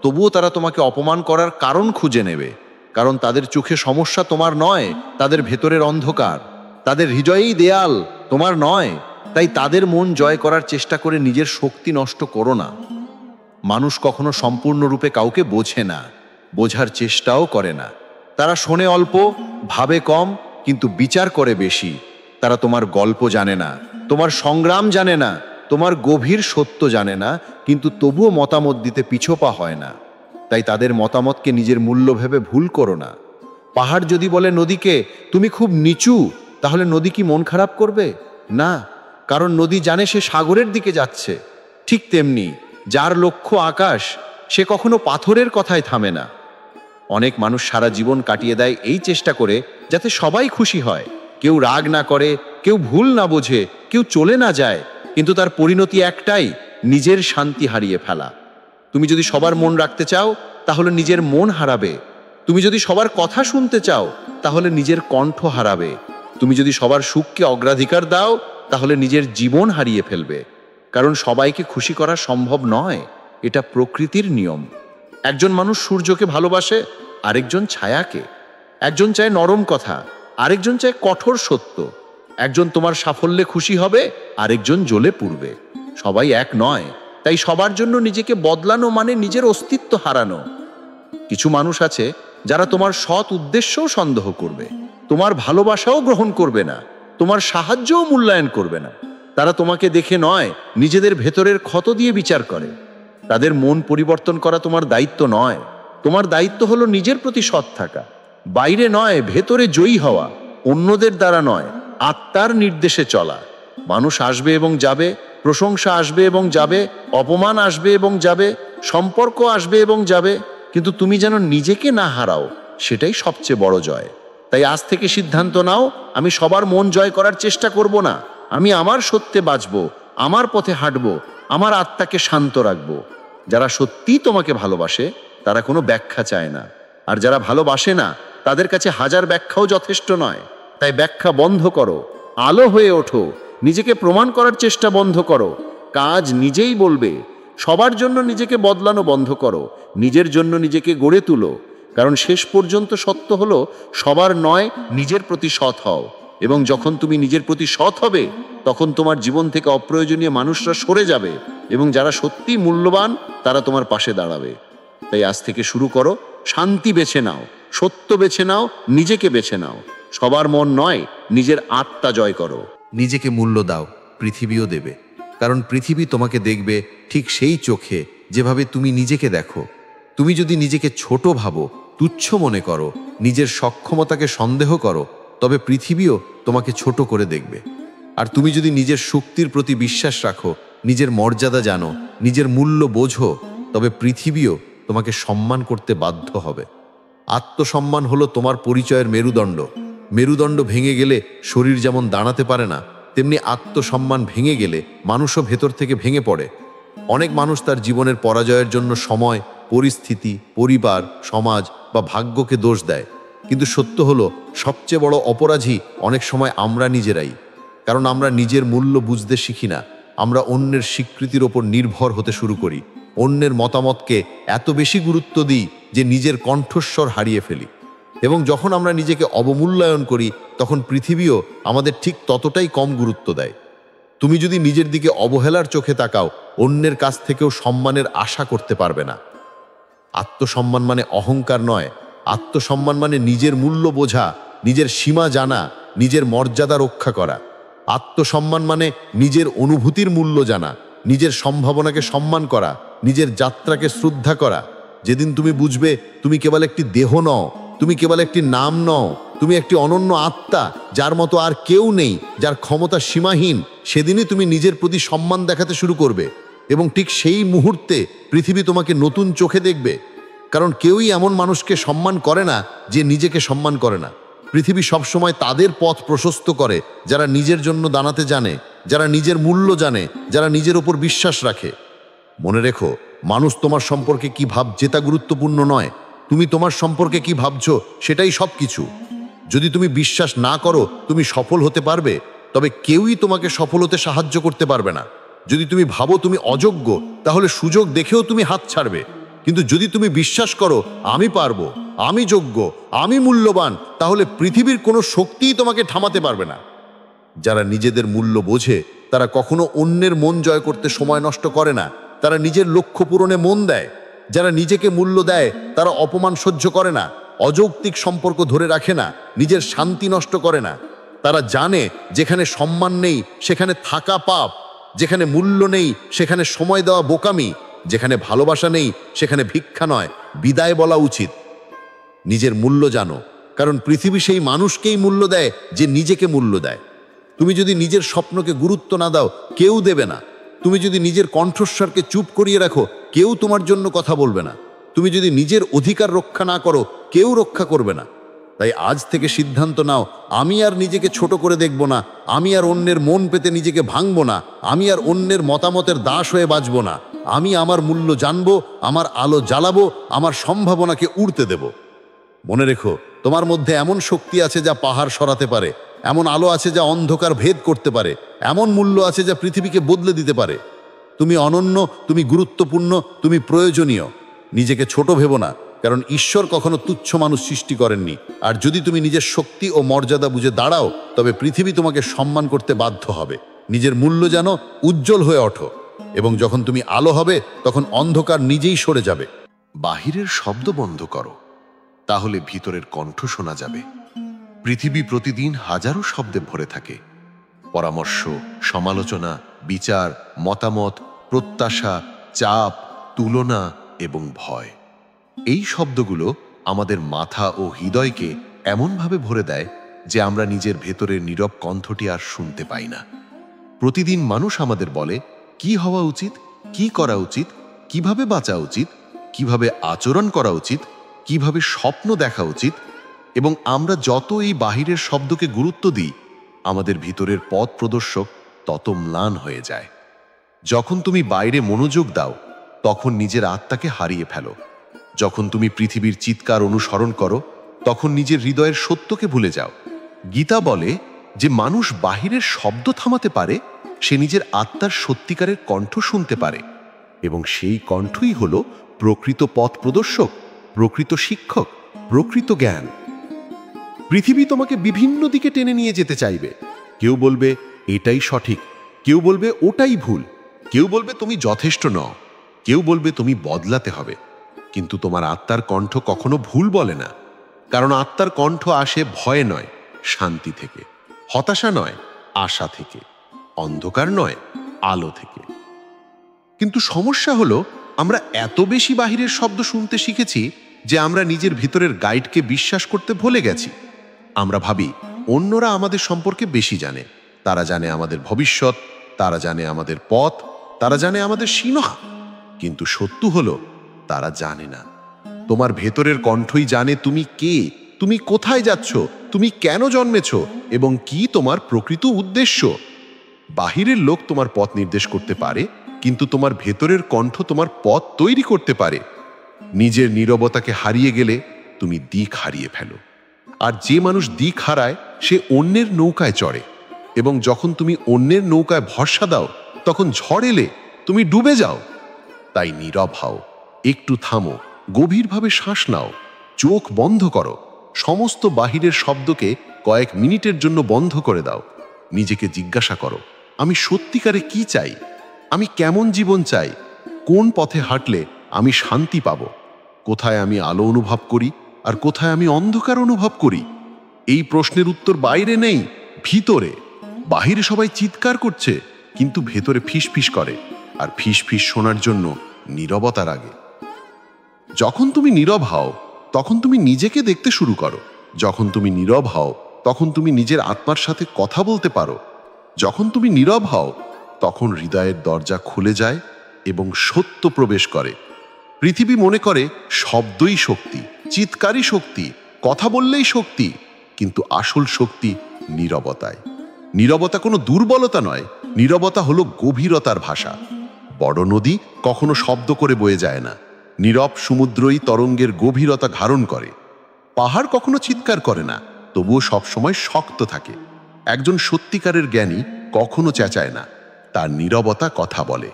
তবুও তারা তোমাকে অপমান করার কারণ খুঁজে নেবে, কারণ তাদের চোখে সমস্যা তোমার নয়, তাদের ভেতরের অন্ধকার। তাদের হৃদয়েই দেয়াল, তোমার নয়। তাই তাদের মন জয় করার চেষ্টা করে নিজের শক্তি নষ্ট করো না। মানুষ কখনো সম্পূর্ণরূপে কাউকে বোঝে না, বোঝার চেষ্টাও করে না। তারা শোনে অল্প, ভাবে কম, কিন্তু বিচার করে বেশি। তারা তোমার গল্প জানে না, তোমার সংগ্রাম জানে না, তোমার গভীর সত্য জানে না, কিন্তু তবুও মতামত দিতে পিছোপা হয় না। তাই তাদের মতামতকে নিজের মূল্য ভেবে ভুল করো না। পাহাড় যদি বলে নদীকে তুমি খুব নিচু, তাহলে নদী কি মন খারাপ করবে? না, কারণ নদী জানে সে সাগরের দিকে যাচ্ছে। ঠিক তেমনি যার লক্ষ্য আকাশ, সে কখনো পাথরের কথায় থামে না। অনেক মানুষ সারা জীবন কাটিয়ে দেয় এই চেষ্টা করে যাতে সবাই খুশি হয়, কেউ রাগ না করে, কেউ ভুল না বোঝে, কেউ চলে না যায়, কিন্তু তার পরিণতি একটাই, নিজের শান্তি হারিয়ে ফেলা। তুমি যদি সবার মন রাখতে চাও তাহলে নিজের মন হারাবে। তুমি যদি সবার কথা শুনতে চাও তাহলে নিজের কণ্ঠ হারাবে। তুমি যদি সবার সুখকে অগ্রাধিকার দাও তাহলে নিজের জীবন হারিয়ে ফেলবে। কারণ সবাইকে খুশি করা সম্ভব নয়, এটা প্রকৃতির নিয়ম। একজন মানুষ সূর্যকে ভালোবাসে, আরেকজন ছায়াকে। একজন চায় নরম কথা, আরেকজন চায় কঠোর সত্য। একজন তোমার সাফল্যে খুশি হবে, আরেকজন জ্বলে পুড়বে। সবাই এক নয়, তাই সবার জন্য নিজেকে বদলানো মানে নিজের অস্তিত্ব হারানো। কিছু মানুষ আছে যারা তোমার সৎ উদ্দেশ্যও সন্দেহ করবে, তোমার ভালোবাসাও গ্রহণ করবে না, তোমার সাহায্যও মূল্যায়ন করবে না। তারা তোমাকে দেখে নয়, নিজেদের ভেতরের ক্ষত দিয়ে বিচার করে। তাদের মন পরিবর্তন করা তোমার দায়িত্ব নয়। তোমার দায়িত্ব হলো নিজের প্রতি সৎ থাকা, বাইরে নয় ভেতরে জয়ী হওয়া, অন্যদের দ্বারা নয়, আত্মার নির্দেশে চলা। মানুষ আসবে এবং যাবে, প্রশংসা আসবে এবং যাবে, অপমান আসবে এবং যাবে, সম্পর্ক আসবে এবং যাবে, কিন্তু তুমি যেন নিজেকে না হারাও, সেটাই সবচেয়ে বড় জয়। তাই আজ থেকে সিদ্ধান্ত নাও, আমি সবার মন জয় করার চেষ্টা করব না। আমি আমার সত্যে বাঁচব, আমার পথে হাঁটব, আমার আত্মাকে শান্ত রাখব। যারা সত্যিই তোমাকে ভালোবাসে তারা কোনো ব্যাখ্যা চায় না, আর যারা ভালোবাসে না তাদের কাছে হাজার ব্যাখ্যাও যথেষ্ট নয়। তাই ব্যাখ্যা বন্ধ করো, আলো হয়ে ওঠো, নিজেকে প্রমাণ করার চেষ্টা বন্ধ করো। কাজ নিজেই বলবে। সবার জন্য নিজেকে বদলানো বন্ধ করো, নিজের জন্য নিজেকে গড়ে তুলো। কারণ শেষ পর্যন্ত সত্য হলো সবার নয়, নিজের প্রতি সৎ হও। এবং যখন তুমি নিজের প্রতি সৎ হবে তখন তোমার জীবন থেকে অপ্রয়োজনীয় মানুষরা সরে যাবে, এবং যারা সত্যিই মূল্যবান তারা তোমার পাশে দাঁড়াবে। তাই আজ থেকে শুরু করো, শান্তি বেছে নাও, সত্য বেছে নাও, নিজেকে বেছে নাও। সবার মন নয়, নিজের আত্মা জয় করো। নিজেকে মূল্য দাও, পৃথিবীও দেবে। কারণ পৃথিবী তোমাকে দেখবে ঠিক সেই চোখে যেভাবে তুমি নিজেকে দেখো। তুমি যদি নিজেকে ছোট ভাবো, তুচ্ছ মনে করো, নিজের সক্ষমতাকে সন্দেহ করো, তবে পৃথিবীও তোমাকে ছোট করে দেখবে। আর তুমি যদি নিজের শক্তির প্রতি বিশ্বাস রাখো, নিজের মর্যাদা জানো, নিজের মূল্য বোঝো, তবে পৃথিবীও তোমাকে সম্মান করতে বাধ্য হবে। আত্মসম্মান হলো তোমার পরিচয়ের মেরুদণ্ড। মেরুদণ্ড ভেঙে গেলে শরীর যেমন দাঁড়াতে পারে না, তেমনি আত্মসম্মান ভেঙে গেলে মানুষও ভেতর থেকে ভেঙে পড়ে। অনেক মানুষ তার জীবনের পরাজয়ের জন্য সময়, পরিস্থিতি, পরিবার, সমাজ বা ভাগ্যকে দোষ দেয়, কিন্তু সত্য হলো সবচেয়ে বড় অপরাধী অনেক সময় আমরা নিজেরাই। কারণ আমরা নিজের মূল্য বুঝতে শিখি না। আমরা অন্যের স্বীকৃতির ওপর নির্ভর হতে শুরু করি, অন্যের মতামতকে এত বেশি গুরুত্ব দিই যে নিজের কণ্ঠস্বর হারিয়ে ফেলি। এবং যখন আমরা নিজেকে অবমূল্যায়ন করি তখন পৃথিবীও আমাদের ঠিক ততটাই কম গুরুত্ব দেয়। তুমি যদি নিজের দিকে অবহেলার চোখে তাকাও, অন্যের কাছ থেকেও সম্মানের আশা করতে পারবে না। আত্মসম্মান মানে অহংকার নয়, আত্মসম্মান মানে নিজের মূল্য বোঝা, নিজের সীমা জানা, নিজের মর্যাদা রক্ষা করা। আত্মসম্মান মানে নিজের অনুভূতির মূল্য জানা, নিজের সম্ভাবনাকে সম্মান করা, নিজের যাত্রাকে শ্রদ্ধা করা। যেদিন তুমি বুঝবে তুমি কেবল একটি দেহ নও, তুমি কেবল একটি নাম নও, তুমি একটি অনন্য আত্মা যার মতো আর কেউ নেই, যার ক্ষমতা সীমাহীন, সেদিনই তুমি নিজের প্রতি সম্মান দেখাতে শুরু করবে। এবং ঠিক সেই মুহূর্তে পৃথিবী তোমাকে নতুন চোখে দেখবে। কারণ কেউই এমন মানুষকে সম্মান করে না যে নিজেকে সম্মান করে না। পৃথিবী সবসময় তাদের পথ প্রশস্ত করে যারা নিজের জন্য দাঁড়াতে জানে, যারা নিজের মূল্য জানে, যারা নিজের ওপর বিশ্বাস রাখে। মনে রেখো, মানুষ তোমার সম্পর্কে কি ভাবছে তা গুরুত্বপূর্ণ নয়, তুমি তোমার সম্পর্কে কি ভাবছো সেটাই সব কিছু। যদি তুমি বিশ্বাস না করো তুমি সফল হতে পারবে, তবে কেউই তোমাকে সফল হতে সাহায্য করতে পারবে না। যদি তুমি ভাবো তুমি অযোগ্য, তাহলে সুযোগ দেখেও তুমি হাত ছাড়বে। কিন্তু যদি তুমি বিশ্বাস করো আমি পারবো, আমি যোগ্য, আমি মূল্যবান, তাহলে পৃথিবীর কোনো শক্তিই তোমাকে থামাতে পারবে না। যারা নিজেদের মূল্য বোঝে তারা কখনো অন্যের মন জয় করতে সময় নষ্ট করে না, তারা নিজের লক্ষ্য পূরণে মন দেয়। যারা নিজেকে মূল্য দেয় তারা অপমান সহ্য করে না, অযৌক্তিক সম্পর্ক ধরে রাখে না, নিজের শান্তি নষ্ট করে না। তারা জানে যেখানে সম্মান নেই সেখানে থাকা পাপ, যেখানে মূল্য নেই সেখানে সময় দেওয়া বোকামি, যেখানে ভালোবাসা নেই সেখানে ভিক্ষা নয় বিদায় বলা উচিত। নিজের মূল্য জানো, কারণ পৃথিবী সেই মানুষকেই মূল্য দেয় যে নিজেকে মূল্য দেয়। তুমি যদি নিজের স্বপ্নকে গুরুত্ব না দাও কেউ দেবে না। তুমি যদি নিজের কণ্ঠস্বরকে চুপ করিয়ে রাখো কেউ তোমার জন্য কথা বলবে না। তুমি যদি নিজের অধিকার রক্ষা না করো কেউ রক্ষা করবে না। তাই আজ থেকে সিদ্ধান্ত নাও, আমি আর নিজেকে ছোট করে দেখব না, আমি আর অন্যের মন পেতে নিজেকে ভাঙবো না, আমি আর অন্যের মতামতের দাস হয়ে বাঁচব না। আমি আমার মূল্য জানবো, আমার আলো জ্বালাবো, আমার সম্ভাবনাকে উড়তে দেব। মনে রেখো, তোমার মধ্যে এমন শক্তি আছে যা পাহাড় সরাতে পারে, এমন আলো আছে যা অন্ধকার ভেদ করতে পারে, এমন মূল্য আছে যা পৃথিবীকে বদলে দিতে পারে। তুমি অনন্য, তুমি গুরুত্বপূর্ণ, তুমি প্রয়োজনীয়। নিজেকে ছোট ভেবো না, কারণ ঈশ্বর কখনো তুচ্ছ মানুষ সৃষ্টি করেননি। আর যদি তুমি নিজের শক্তি ও মর্যাদা বুঝে দাঁড়াও তবে পৃথিবী তোমাকে সম্মান করতে বাধ্য হবে। নিজের মূল্য জানো, উজ্জ্বল হয়ে ওঠো, এবং যখন তুমি আলো হবে তখন অন্ধকার নিজেই সরে যাবে। বাহিরের শব্দ বন্ধ করো, তাহলে ভিতরের কণ্ঠ শোনা যাবে। পৃথিবী প্রতিদিন হাজারো শব্দে ভরে থাকে। পরামর্শ, সমালোচনা, বিচার, মতামত, প্রত্যাশা, চাপ, তুলনা এবং ভয়। এই শব্দগুলো আমাদের মাথা ও হৃদয়কে এমনভাবে ভরে দেয় যে আমরা নিজের ভেতরের নীরব কণ্ঠটি আর শুনতে পাই না। প্রতিদিন মানুষ আমাদের বলে কি হওয়া উচিত, কি করা উচিত, কিভাবে বাঁচা উচিত, কিভাবে আচরণ করা উচিত, কিভাবে স্বপ্ন দেখা উচিত। এবং আমরা যত এই বাহিরের শব্দকে গুরুত্ব দিই আমাদের ভিতরের পথ প্রদর্শক তত ম্লান হয়ে যায়। যখন তুমি বাইরে মনোযোগ দাও তখন নিজের আত্মাকে হারিয়ে ফেলো। যখন তুমি পৃথিবীর চিৎকার অনুসরণ করো তখন নিজের হৃদয়ের সত্যকে ভুলে যাও। গীতা বলে যে মানুষ বাহিরের শব্দ থামাতে পারে, সে নিজের আত্মার সত্যিকারের কণ্ঠ শুনতে পারে, এবং সেই কণ্ঠই হলো প্রকৃত পথ প্রদর্শক, প্রকৃত শিক্ষক, প্রকৃত জ্ঞান। পৃথিবী তোমাকে বিভিন্ন দিকে টেনে নিয়ে যেতে চাইবে। কেউ বলবে এটাই সঠিক, কেউ বলবে ওটাই ভুল, কেউ বলবে তুমি যথেষ্ট নও, কেউ বলবে তুমি বদলাতে হবে। কিন্তু তোমার আত্মার কণ্ঠ কখনো ভুল বলে না, কারণ আত্মার কণ্ঠ আসে ভয় নয়, শান্তি থেকে, হতাশা নয়, আশা থেকে, অন্ধকার নয়, আলো থেকে। কিন্তু সমস্যা হলো আমরা এত বেশি বাহিরের শব্দ শুনতে শিখেছি যে আমরা নিজের ভিতরের গাইডকে বিশ্বাস করতে ভুলে গেছি। আমরা ভাবি অন্যরা আমাদের সম্পর্কে বেশি জানে, তারা জানে আমাদের ভবিষ্যৎ, তারা জানে আমাদের পথ, তারা জানে আমাদের সীমা। কিন্তু সত্য হলো তারা জানে না। তোমার ভেতরের কণ্ঠই জানে তুমি কে, তুমি কোথায় যাচ্ছ, তুমি কেন জন্মেছ এবং কি তোমার প্রকৃত উদ্দেশ্য। বাহিরের লোক তোমার পথ নির্দেশ করতে পারে, কিন্তু তোমার ভেতরের কণ্ঠ তোমার পথ তৈরি করতে পারে। নিজের নীরবতাকে হারিয়ে গেলে তুমি দিক হারিয়ে ফেলো। আর যে মানুষ দিক হারায় সে অন্যের নৌকায় চড়ে, এবং যখন তুমি অন্যের নৌকায় ভরসা দাও তখন ঝড় এলে তুমি ডুবে যাও। তাই নীরব হও, একটু থামো, গভীরভাবে শ্বাস নাও, চোখ বন্ধ করো, সমস্ত বাহিরের শব্দকে কয়েক মিনিটের জন্য বন্ধ করে দাও। নিজেকে জিজ্ঞাসা করো, আমি সত্যিকারে কি চাই, আমি কেমন জীবন চাই, কোন পথে হাঁটলে আমি শান্তি পাব, কোথায় আমি আলো অনুভব করি আর কোথায় আমি অন্ধকার অনুভব করি। এই প্রশ্নের উত্তর বাইরে নেই, ভিতরে। বাহিরে সবাই চিৎকার করছে, কিন্তু ভেতরে ফিসফিস করে, আর ফিসফিস শোনার জন্য নীরবতার আগে। যখন তুমি নীরব হও তখন তুমি নিজেকে দেখতে শুরু করো। যখন তুমি নীরব হও তখন তুমি নিজের আত্মার সাথে কথা বলতে পারো। যখন তুমি নীরব হও তখন হৃদয়ের দরজা খুলে যায় এবং সত্য প্রবেশ করে। পৃথিবী মনে করে শব্দই শক্তি, চিৎকারই শক্তি, কথা বললেই শক্তি, কিন্তু আসল শক্তি নীরবতায়। নীরবতা কোনো দুর্বলতা নয়, নীরবতা হলো গভীরতার ভাষা। বড় নদী কখনো শব্দ করে বয়ে যায় না, নীরব সমুদ্রই তরঙ্গের গভীরতা ধারণ করে। পাহাড় কখনো চিৎকার করে না, তবুও সবসময় শক্ত থাকে। একজন সত্যিকারের জ্ঞানী কখনো চেঁচায় না, তার নীরবতা কথা বলে।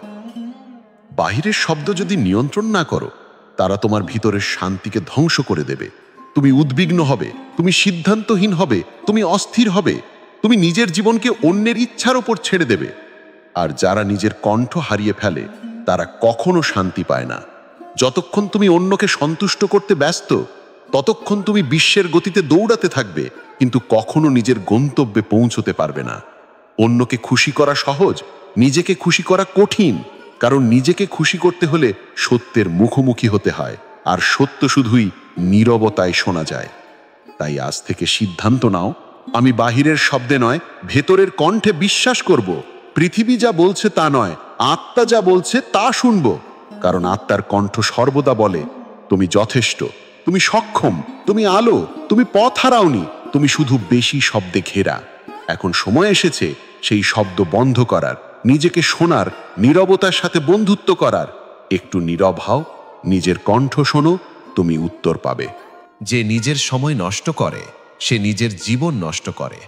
বাহিরের শব্দ যদি নিয়ন্ত্রণ না করো, তারা তোমার ভিতরের শান্তিকে ধ্বংস করে দেবে। তুমি উদ্বিগ্ন হবে, তুমি সিদ্ধান্তহীন হবে, তুমি অস্থির হবে, তুমি নিজের জীবনকে অন্যের ইচ্ছার ওপর ছেড়ে দেবে। আর যারা নিজের কণ্ঠ হারিয়ে ফেলে, তারা কখনো শান্তি পায় না। যতক্ষণ তুমি অন্যকে সন্তুষ্ট করতে ব্যস্ত, ততক্ষণ তুমি বিশ্বের গতিতে দৌড়াতে থাকবে, কিন্তু কখনো নিজের গন্তব্যে পৌঁছতে পারবে না। অন্যকে খুশি করা সহজ, নিজেকে খুশি করা কঠিন। কারণ নিজেকে খুশি করতে হলে সত্যের মুখোমুখি হতে হয়, আর সত্য শুধুই নীরবতায় শোনা যায়। তাই আজ থেকে সিদ্ধান্ত নাও, আমি বাহিরের শব্দে নয়, ভেতরের কণ্ঠে বিশ্বাস করব। পৃথিবী যা বলছে তা নয়, আত্মা যা বলছে তা শুনব। কারণ আত্মার কণ্ঠ সর্বদা বলে, তুমি যথেষ্ট, তুমি সক্ষম, তুমি আলো, তুমি পথ হারাওনি, তুমি শুধু বেশি শব্দে ঘেরা। এখন সময় এসেছে সেই শব্দ বন্ধ করার, নিজেকে শোনার, নীরবতার সাথে বন্ধুত্ব করার। একটু নীরব হও, নিজের কণ্ঠ শোনো, তুমি উত্তর পাবে। যে নিজের সময় নষ্ট করে সে নিজের জীবন নষ্ট করে।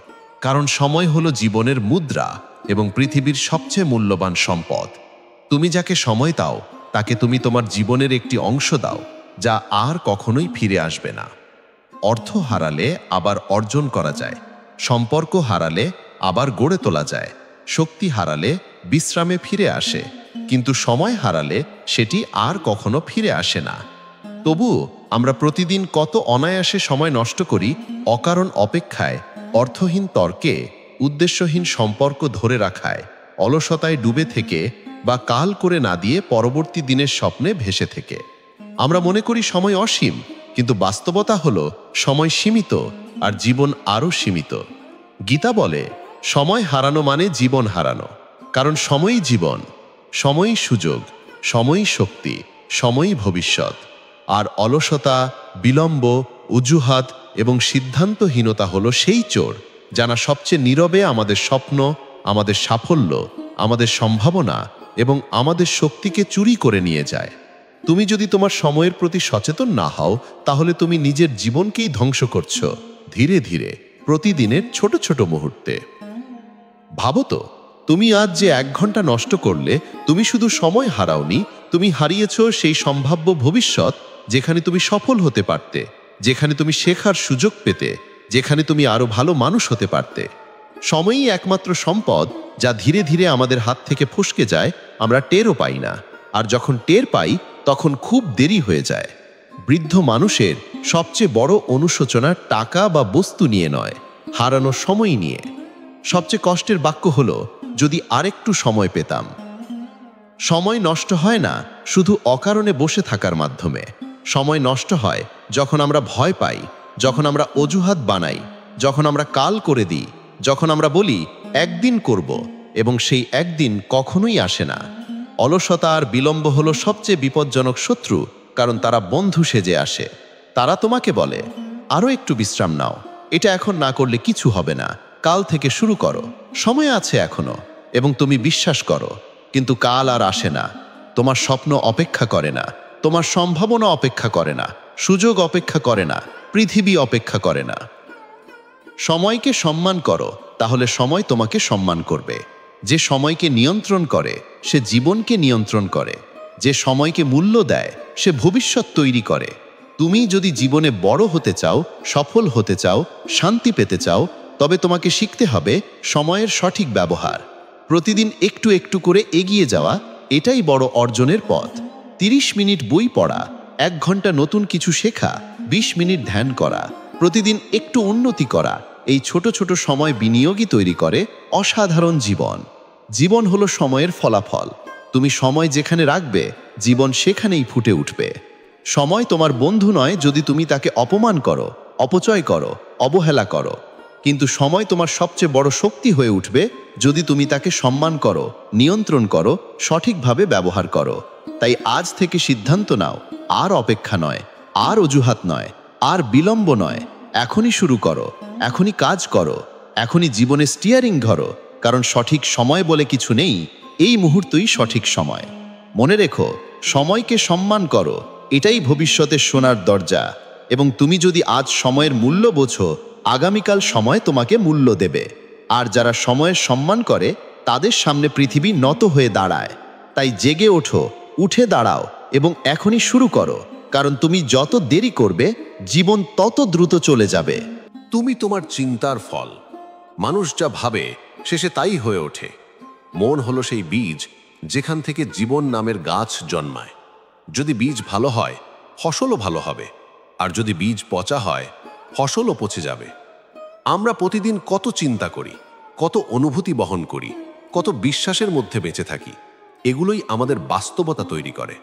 কারণ সময় হলো জীবনের মুদ্রা এবং পৃথিবীর সবচেয়ে মূল্যবান সম্পদ। তুমি যাকে সময় দাও, তাকে তুমি তোমার জীবনের একটি অংশ দাও, যা আর কখনোই ফিরে আসবে না। অর্থ হারালে আবার অর্জন করা যায়, সম্পর্ক হারালে আবার গড়ে তোলা যায়, শক্তি হারালে বিশ্রামে ফিরে আসে, কিন্তু সময় হারালে সেটি আর কখনো ফিরে আসে না। তবুও আমরা প্রতিদিন কত অনায়াসে সময় নষ্ট করি অকারণ অপেক্ষায়, অর্থহীন তর্কে, উদ্দেশ্যহীন সম্পর্ক ধরে রাখায়, অলসতায় ডুবে থেকে বা কাল করে না দিয়ে পরবর্তী দিনের স্বপ্নে ভেসে থেকে। আমরা মনে করি সময় অসীম, কিন্তু বাস্তবতা হলো সময় সীমিত, আর জীবন আরও সীমিত। গীতা বলে, সময় হারানো মানে জীবন হারানো। কারণ সময়ই জীবন, সময়ই সুযোগ, সময়ই শক্তি, সময়ই ভবিষ্যৎ। আর অলসতা, বিলম্ব, অজুহাত এবং সিদ্ধান্তহীনতা হলো সেই চোর, যারা সবচেয়ে নীরবে আমাদের স্বপ্ন, আমাদের সাফল্য, আমাদের সম্ভাবনা এবং আমাদের শক্তিকে চুরি করে নিয়ে যায়। তুমি যদি তোমার সময়ের প্রতি সচেতন না হও, তাহলে তুমি নিজের জীবনকেই ধ্বংস করছো, ধীরে ধীরে, প্রতিদিনের ছোট ছোট মুহূর্তে। ভাবো তো, তুমি আজ যে 1 ঘন্টা নষ্ট করলে, তুমি শুধু সময় হারাওনি, তুমি হারিয়েছ সেই সম্ভাব্য ভবিষ্যৎ, যেখানে তুমি সফল হতে পারতে, যেখানে তুমি শেখার সুযোগ পেতে, যেখানে তুমি আরো ভালো মানুষ হতে পারতে। সময়ই একমাত্র সম্পদ, যা ধীরে ধীরে আমাদের হাত থেকে ফসকে যায়, আমরা টেরও পাই না। আর যখন টের পাই, তখন খুব দেরি হয়ে যায়। বৃদ্ধ মানুষের সবচেয়ে বড় অনুশোচনা টাকা বা বস্তু নিয়ে নয়, হারানো সময় নিয়ে। সবচেয়ে কষ্টের বাক্য হলো, যদি আরেকটু সময় পেতাম। সময় নষ্ট হয় না শুধু অকারণে বসে থাকার মাধ্যমে। সময় নষ্ট হয় যখন আমরা ভয় পাই, যখন আমরা অজুহাত বানাই, যখন আমরা কাল করে দিই, যখন আমরা বলি একদিন করব, এবং সেই একদিন কখনোই আসে না। অলসতা আর বিলম্ব হলো সবচেয়ে বিপজ্জনক শত্রু, কারণ তারা বন্ধু সেজে আসে। তারা তোমাকে বলে, আরও একটু বিশ্রাম নাও, এটা এখন না করলে কিছু হবে না, কাল থেকে শুরু করো, সময় আছে এখনো। এবং তুমি বিশ্বাস করো, কিন্তু কাল আর আসে না। তোমার স্বপ্ন অপেক্ষা করে না, তোমার সম্ভাবনা অপেক্ষা করে না, সুযোগ অপেক্ষা করে না, পৃথিবী অপেক্ষা করে না। সময়কে সম্মান করো, তাহলে সময় তোমাকে সম্মান করবে। যে সময়কে নিয়ন্ত্রণ করে সে জীবনকে নিয়ন্ত্রণ করে। যে সময়কে মূল্য দেয় সে ভবিষ্যৎ তৈরি করে। তুমি যদি জীবনে বড় হতে চাও, সফল হতে চাও, শান্তি পেতে চাও, তবে তোমাকে শিখতে হবে সময়ের সঠিক ব্যবহার। প্রতিদিন একটু একটু করে এগিয়ে যাওয়া, এটাই বড় অর্জনের পথ। 30 মিনিট বই পড়া, 1 ঘন্টা নতুন কিছু শেখা, 20 মিনিট ধ্যান করা, প্রতিদিন একটু উন্নতি করা, এই ছোট ছোট সময় বিনিয়োগই তৈরি করে অসাধারণ জীবন। জীবন হলো সময়ের ফলাফল। তুমি সময় যেখানে রাখবে, জীবন সেখানেই ফুটে উঠবে। সময় তোমার বন্ধু নয় যদি তুমি তাকে অপমান করো, অপচয় করো, অবহেলা করো। কিন্তু সময় তোমার সবচেয়ে বড় শক্তি হয়ে উঠবে যদি তুমি তাকে সম্মান করো, নিয়ন্ত্রণ করো, সঠিকভাবে ব্যবহার করো। তাই আজ থেকে সিদ্ধান্ত নাও, আর অপেক্ষা নয়, আর অজুহাত নয়, আর বিলম্ব নয়। এখনই শুরু করো, এখনই কাজ করো, এখনই জীবনে স্টিয়ারিং ধরো। কারণ সঠিক সময় বলে কিছু নেই, এই মুহূর্তই সঠিক সময়। মনে রেখো, সময়কে সম্মান করো, এটাই ভবিষ্যতের সোনার দরজা, এবং তুমি যদি আজ সময়ের মূল্য বোঝো, আগামীকাল সময় তোমাকে মূল্য দেবে। আর যারা সময়ের সম্মান করে তাদের সামনে পৃথিবী নত হয়ে দাঁড়ায়। তাই জেগে ওঠো, উঠে দাঁড়াও এবং এখনই শুরু করো, কারণ তুমি যত দেরি করবে জীবন তত দ্রুত চলে যাবে। তুমি তোমার চিন্তার ফল। মানুষ যা ভাবে শেষে তাই হয়ে ওঠে। মন হলো সেই বীজ যেখান থেকে জীবন নামের গাছ জন্মায়। যদি বীজ ভালো হয়, ফসলও ভালো হবে, আর যদি বীজ পচা হয়, ফসলও পচে যাবে। আমরা প্রতিদিন কত চিন্তা করি, কত অনুভূতি বহন করি, কত বিশ্বাসের মধ্যে বেঁচে থাকি। এগুলোই আমাদের বাস্তবতা তৈরি করে।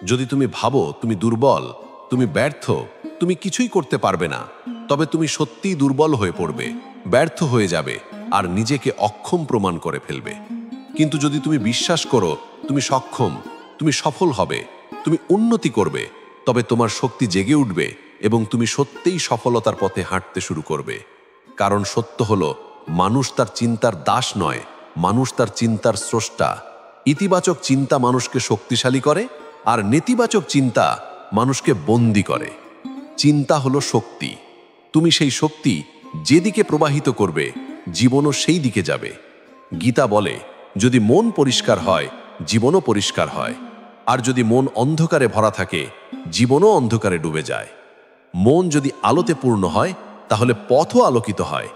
যদি তুমি ভাবো তুমি দুর্বল, তুমি ব্যর্থ, তুমি কিছুই করতে পারবে না, তবে তুমি সত্যিই দুর্বল হয়ে পড়বে, ব্যর্থ হয়ে যাবে আর নিজেকে অক্ষম প্রমাণ করে ফেলবে। কিন্তু যদি তুমি বিশ্বাস করো তুমি সক্ষম, তুমি সফল হবে, তুমি উন্নতি করবে, তবে তোমার শক্তি জেগে উঠবে এবং তুমি সত্যিই সফলতার পথে হাঁটতে শুরু করবে। কারণ সত্য হলো, মানুষ তার চিন্তার দাস নয়, মানুষ তার চিন্তার স্রষ্টা। ইতিবাচক চিন্তা মানুষকে শক্তিশালী করে, আর নেতিবাচক চিন্তা মানুষকে বন্দী করে। চিন্তা হলো শক্তি। তুমি সেই শক্তি যেদিকে প্রবাহিত করবে, জীবনও সেই দিকে যাবে। গীতা বলে, যদি মন পরিষ্কার হয়, জীবনও পরিষ্কার হয়, আর যদি মন অন্ধকারে ভরা থাকে, জীবনও অন্ধকারে ডুবে যায়। মন যদি আলোতে পূর্ণ হয়, তাহলে পথও আলোকিত হয়।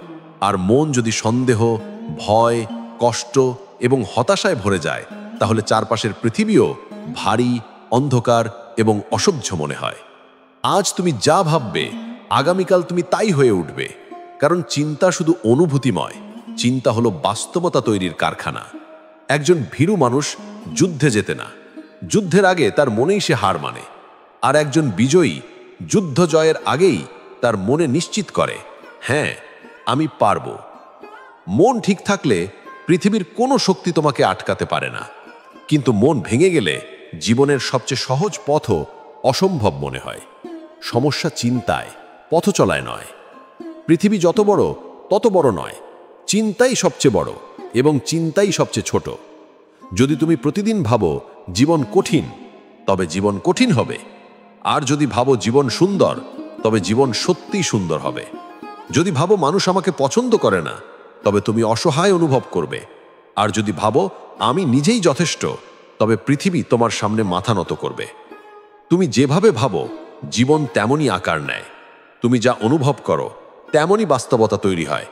আর মন যদি সন্দেহ, ভয়, কষ্ট এবং হতাশায় ভরে যায়, তাহলে চারপাশের পৃথিবীও ভারী, অন্ধকার এবং অসহ্য মনে হয়। আজ তুমি যা ভাববে, আগামীকাল তুমি তাই হয়ে উঠবে। কারণ চিন্তা শুধু অনুভূতিময়, চিন্তা হলো বাস্তবতা তৈরির কারখানা। একজন ভীরু মানুষ যুদ্ধে জেতে না, যুদ্ধের আগে তার মনেই সে হার মানে। আর একজন বিজয়ী যুদ্ধ জয়ের আগেই তার মনে নিশ্চিত করে, হ্যাঁ আমি পারব। মন ঠিক থাকলে পৃথিবীর কোনো শক্তি তোমাকে আটকাতে পারে না। কিন্তু মন ভেঙে গেলে জীবনের সবচেয়ে সহজ পথও অসম্ভব মনে হয়। সমস্যা চিন্তায়, পথ চলায় নয়। পৃথিবী যত বড় তত বড় নয়, চিন্তাই সবচেয়ে বড় এবং চিন্তাই সবচেয়ে ছোট। যদি তুমি প্রতিদিন ভাবো জীবন কঠিন, তবে জীবন কঠিন হবে। আর যদি ভাবো জীবন সুন্দর, তবে জীবন সত্যিই সুন্দর হবে। যদি ভাবো মানুষ আমাকে পছন্দ করে না, তবে তুমি অসহায় অনুভব করবে। আর যদি ভাবো আমি নিজেই যথেষ্ট, তবে পৃথিবী তোমার সামনে মাথা নত করবে। তুমি যেভাবে ভাবো জীবন তেমনই আকার নেয়। তুমি যা অনুভব করো তেমনই বাস্তবতা তৈরি হয়।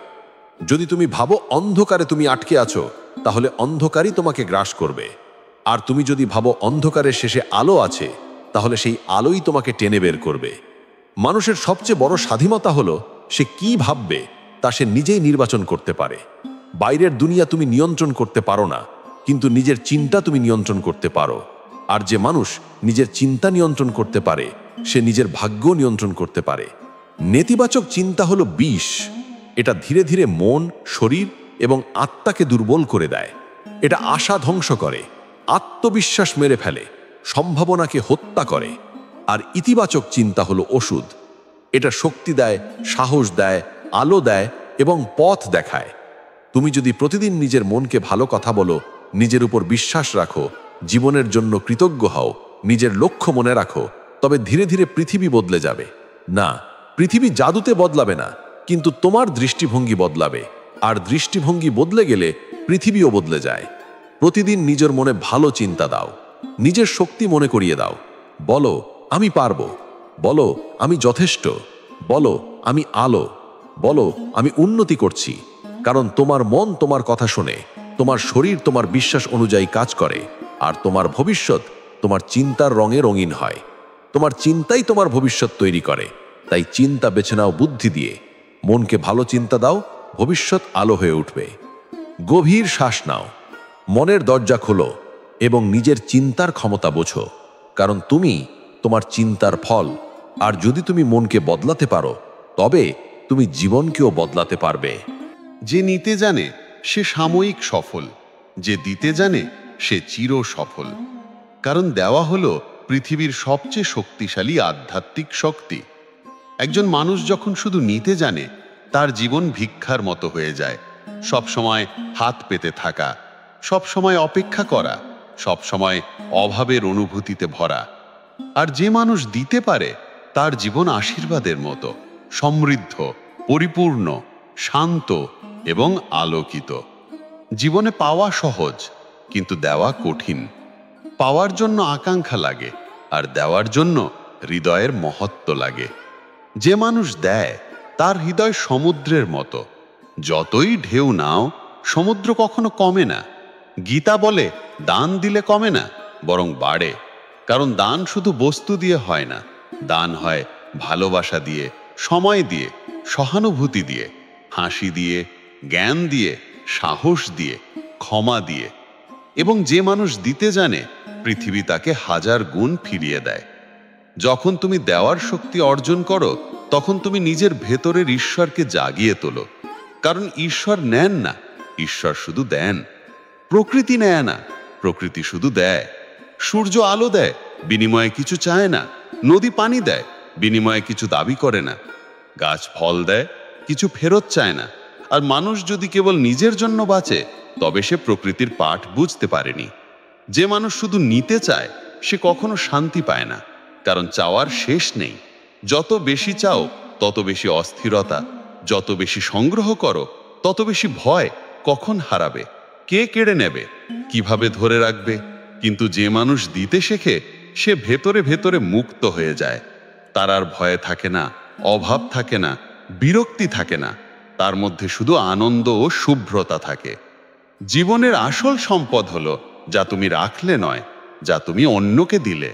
যদি তুমি ভাবো অন্ধকারে তুমি আটকে আছো, তাহলে অন্ধকারই তোমাকে গ্রাস করবে। আর তুমি যদি ভাবো অন্ধকারের শেষে আলো আছে, তাহলে সেই আলোই তোমাকে টেনে বের করবে। মানুষের সবচেয়ে বড় স্বাধীনতা হলো সে কি ভাববে তা সে নিজেই নির্বাচন করতে পারে। বাইরের দুনিয়া তুমি নিয়ন্ত্রণ করতে পারো না, কিন্তু নিজের চিন্তা তুমি নিয়ন্ত্রণ করতে পারো। আর যে মানুষ নিজের চিন্তা নিয়ন্ত্রণ করতে পারে, সে নিজের ভাগ্য নিয়ন্ত্রণ করতে পারে। নেতিবাচক চিন্তা হলো বিষ। এটা ধীরে ধীরে মন, শরীর এবং আত্মাকে দুর্বল করে দেয়। এটা আশা ধ্বংস করে, আত্মবিশ্বাস মেরে ফেলে, সম্ভাবনাকে হত্যা করে। আর ইতিবাচক চিন্তা হলো ওষুধ। এটা শক্তি দেয়, সাহস দেয়, আলো দেয় এবং পথ দেখায়। তুমি যদি প্রতিদিন নিজের মনকে ভালো কথা বলো, নিজের উপর বিশ্বাস রাখো, জীবনের জন্য কৃতজ্ঞ হও, নিজের লক্ষ্য মনে রাখো, তবে ধীরে ধীরে পৃথিবী বদলে যাবে। না, পৃথিবী জাদুতে বদলাবে না, কিন্তু তোমার দৃষ্টিভঙ্গি বদলাবে। আর দৃষ্টিভঙ্গি বদলে গেলে পৃথিবীও বদলে যায়। প্রতিদিন নিজের মনে ভালো চিন্তা দাও, নিজের শক্তি মনে করিয়ে দাও। বলো আমি পারবো, বলো আমি যথেষ্ট, বলো আমি আলো, বলো আমি উন্নতি করছি। কারণ তোমার মন তোমার কথা শোনে, তোমার শরীর তোমার বিশ্বাস অনুযায়ী কাজ করে, আর তোমার ভবিষ্যৎ তোমার চিন্তার রঙে রঙিন হয়। তোমার চিন্তাই তোমার ভবিষ্যৎ তৈরি করে। তাই চিন্তা বেছে নাও বুদ্ধি দিয়ে। মনকে ভালো চিন্তা দাও, ভবিষ্যৎ আলো হয়ে উঠবে। গভীর শ্বাস নাও, মনের দরজা খোলো এবং নিজের চিন্তার ক্ষমতা বোঝো। কারণ তুমি তোমার চিন্তার ফল। আর যদি তুমি মনকে বদলাতে পারো, তবে তুমি জীবনকেও বদলাতে পারবে। যে নিতে জানে সে সাময়িক সফল, যে দিতে জানে সে চির সফল। কারণ দেওয়া হলো পৃথিবীর সবচেয়ে শক্তিশালী আধ্যাত্মিক শক্তি। একজন মানুষ যখন শুধু নিতে জানে, তার জীবন ভিক্ষার মতো হয়ে যায়। সব সময় হাত পেতে থাকা, সব সময় অপেক্ষা করা, সব সময় অভাবের অনুভূতিতে ভরা। আর যে মানুষ দিতে পারে তার জীবন আশীর্বাদের মতো, সমৃদ্ধ, পরিপূর্ণ, শান্ত এবং আলোকিত। জীবনে পাওয়া সহজ, কিন্তু দেওয়া কঠিন। পাওয়ার জন্য আকাঙ্ক্ষা লাগে, আর দেওয়ার জন্য হৃদয়ের মহত্ব লাগে। যে মানুষ দেয় তার হৃদয় সমুদ্রের মতো, যতই ঢেউ নাও সমুদ্র কখনো কমে না। গীতা বলে দান দিলে কমে না, বরং বাড়ে। কারণ দান শুধু বস্তু দিয়ে হয় না, দান হয় ভালোবাসা দিয়ে, সময় দিয়ে, সহানুভূতি দিয়ে, হাসি দিয়ে, জ্ঞান দিয়ে, সাহস দিয়ে, ক্ষমা দিয়ে। এবং যে মানুষ দিতে জানে পৃথিবী তাকে 1000 গুণ ফিরিয়ে দেয়। যখন তুমি দেওয়ার শক্তি অর্জন করো তখন তুমি নিজের ভেতরের ঈশ্বরকে জাগিয়ে তোলো। কারণ ঈশ্বর নেন না, ঈশ্বর শুধু দেন। প্রকৃতি নেয় না, প্রকৃতি শুধু দেয়। সূর্য আলো দেয়, বিনিময়ে কিছু চায় না। নদী পানি দেয়, বিনিময়ে কিছু দাবি করে না। গাছ ফল দেয়, কিছু ফেরত চায় না। আর মানুষ যদি কেবল নিজের জন্য বাঁচে তবে সে প্রকৃতির পাঠ বুঝতে পারেনি। যে মানুষ শুধু নিতে চায় সে কখনো শান্তি পায় না, কারণ চাওয়ার শেষ নেই। যত বেশি চাও তত বেশি অস্থিরতা, যত বেশি সংগ্রহ করো তত বেশি ভয়, কখন হারাবে, কে কেড়ে নেবে, কিভাবে ধরে রাখবে। কিন্তু যে মানুষ দিতে শেখে সে ভেতরে ভেতরে মুক্ত হয়ে যায়। তার আর ভয়ে থাকে না, অভাব থাকে না, বিরক্তি থাকে না। তার মধ্যে শুধু আনন্দ ও শুভ্রতা থাকে। জীবনের আসল সম্পদ হলো যা তুমি রাখলে নয়, যা তুমি অন্যকে দিলে।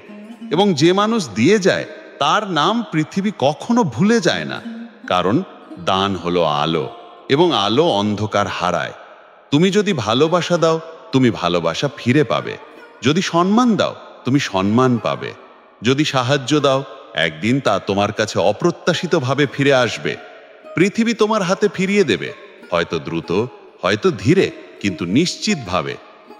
এবং যে মানুষ দিয়ে যায় তার নাম পৃথিবী কখনো ভুলে যায় না। কারণ দান হলো আলো, এবং আলো অন্ধকার হারায়। তুমি যদি ভালোবাসা দাও তুমি ভালোবাসা ফিরে পাবে। যদি সম্মান দাও তুমি সম্মান পাবে। যদি সাহায্য দাও একদিন তা তোমার কাছে অপ্রত্যাশিতভাবে ফিরে আসবে। পৃথিবী তোমার হাতে ফিরিয়ে দেবে, হয়তো দ্রুত, হয়তো ধীরে, কিন্তু নিশ্চিতভাবে।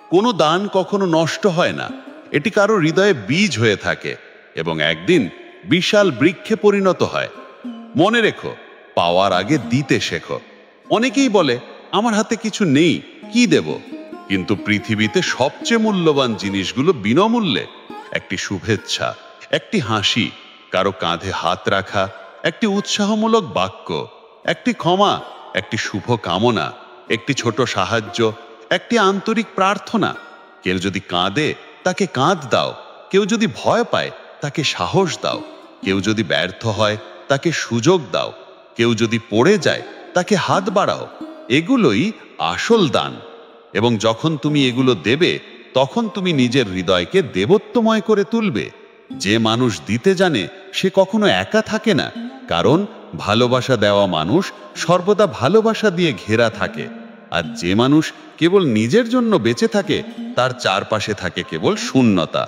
কোনো দান কখনো নষ্ট হয় না, এটি কারো হৃদয়ে বীজ হয়ে থাকে এবং একদিন বিশাল বৃক্ষে পরিণত হয়। মনে রেখো, পাওয়ার আগে দিতে শেখো। অনেকেই বলে আমার হাতে কিছু নেই, কি দেব? কিন্তু পৃথিবীতে সবচেয়ে মূল্যবান জিনিসগুলো বিনামূল্যে। একটি শুভেচ্ছা, একটি হাসি, কারো কাঁধে হাত রাখা, একটি উৎসাহমূলক বাক্য, একটি ক্ষমা, একটি শুভ কামনা, একটি ছোট সাহায্য, একটি আন্তরিক প্রার্থনা। কেউ যদি কাঁদে তাকে কাঁধ দাও, কেউ যদি ভয় পায় তাকে সাহস দাও, কেউ যদি ব্যর্থ হয় তাকে সুযোগ দাও, কেউ যদি পড়ে যায় তাকে হাত বাড়াও। এগুলোই আসল দান। এবং যখন তুমি এগুলো দেবে তখন তুমি নিজের হৃদয়কে দেবত্বময় করে তুলবে। যে মানুষ দিতে জানে সে কখনো একা থাকে না, কারণ ভালোবাসা দেওয়া মানুষ সর্বদা ভালোবাসা দিয়ে ঘেরা থাকে। আর যে মানুষ কেবল নিজের জন্য বেঁচে থাকে তার চারপাশে থাকে কেবল শূন্যতা।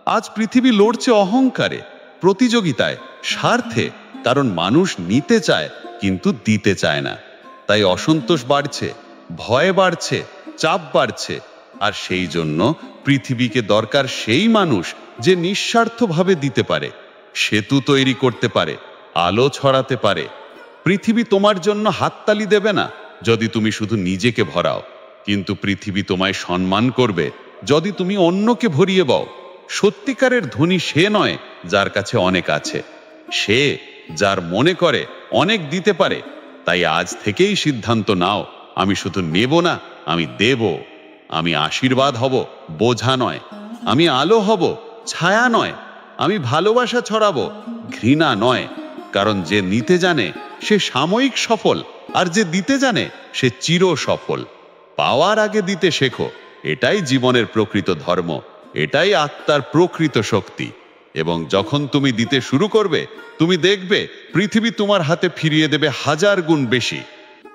আজ পৃথিবী লড়ছে অহংকারে, প্রতিযোগিতায়, স্বার্থে। কারণ মানুষ নিতে চায় কিন্তু দিতে চায় না। তাই অসন্তোষ বাড়ছে, ভয় বাড়ছে, চাপ বাড়ছে। আর সেই জন্য পৃথিবীকে দরকার সেই মানুষ যে নিঃস্বার্থভাবে দিতে পারে, সেতু তৈরি করতে পারে, আলো ছড়াতে পারে। পৃথিবী তোমার জন্য হাততালি দেবে না যদি তুমি শুধু নিজেকে ভরাও, কিন্তু পৃথিবী তোমায় সম্মান করবে যদি তুমি অন্যকে ভরিয়ে বও। সত্যিকারের ধনী সে নয় যার কাছে অনেক আছে, সে যার মনে করে অনেক দিতে পারে। তাই আজ থেকেই সিদ্ধান্ত নাও, আমি শুধু নেব না, আমি দেব। আমি আশীর্বাদ হব, বোঝা নয়। আমি আলো হব, ছায়া নয়। আমি ভালোবাসা ছড়াবো, ঘৃণা নয়। কারণ যে নিতে জানে সে সাময়িক সফল, আর যে দিতে জানে সে চির সফল। পাওয়ার আগে দিতে শেখো, এটাই জীবনের প্রকৃত ধর্ম, এটাই আত্মার প্রকৃত শক্তি। এবং যখন তুমি দিতে শুরু করবে তুমি দেখবে পৃথিবী তোমার হাতে ফিরিয়ে দেবে 1000 গুণ বেশি।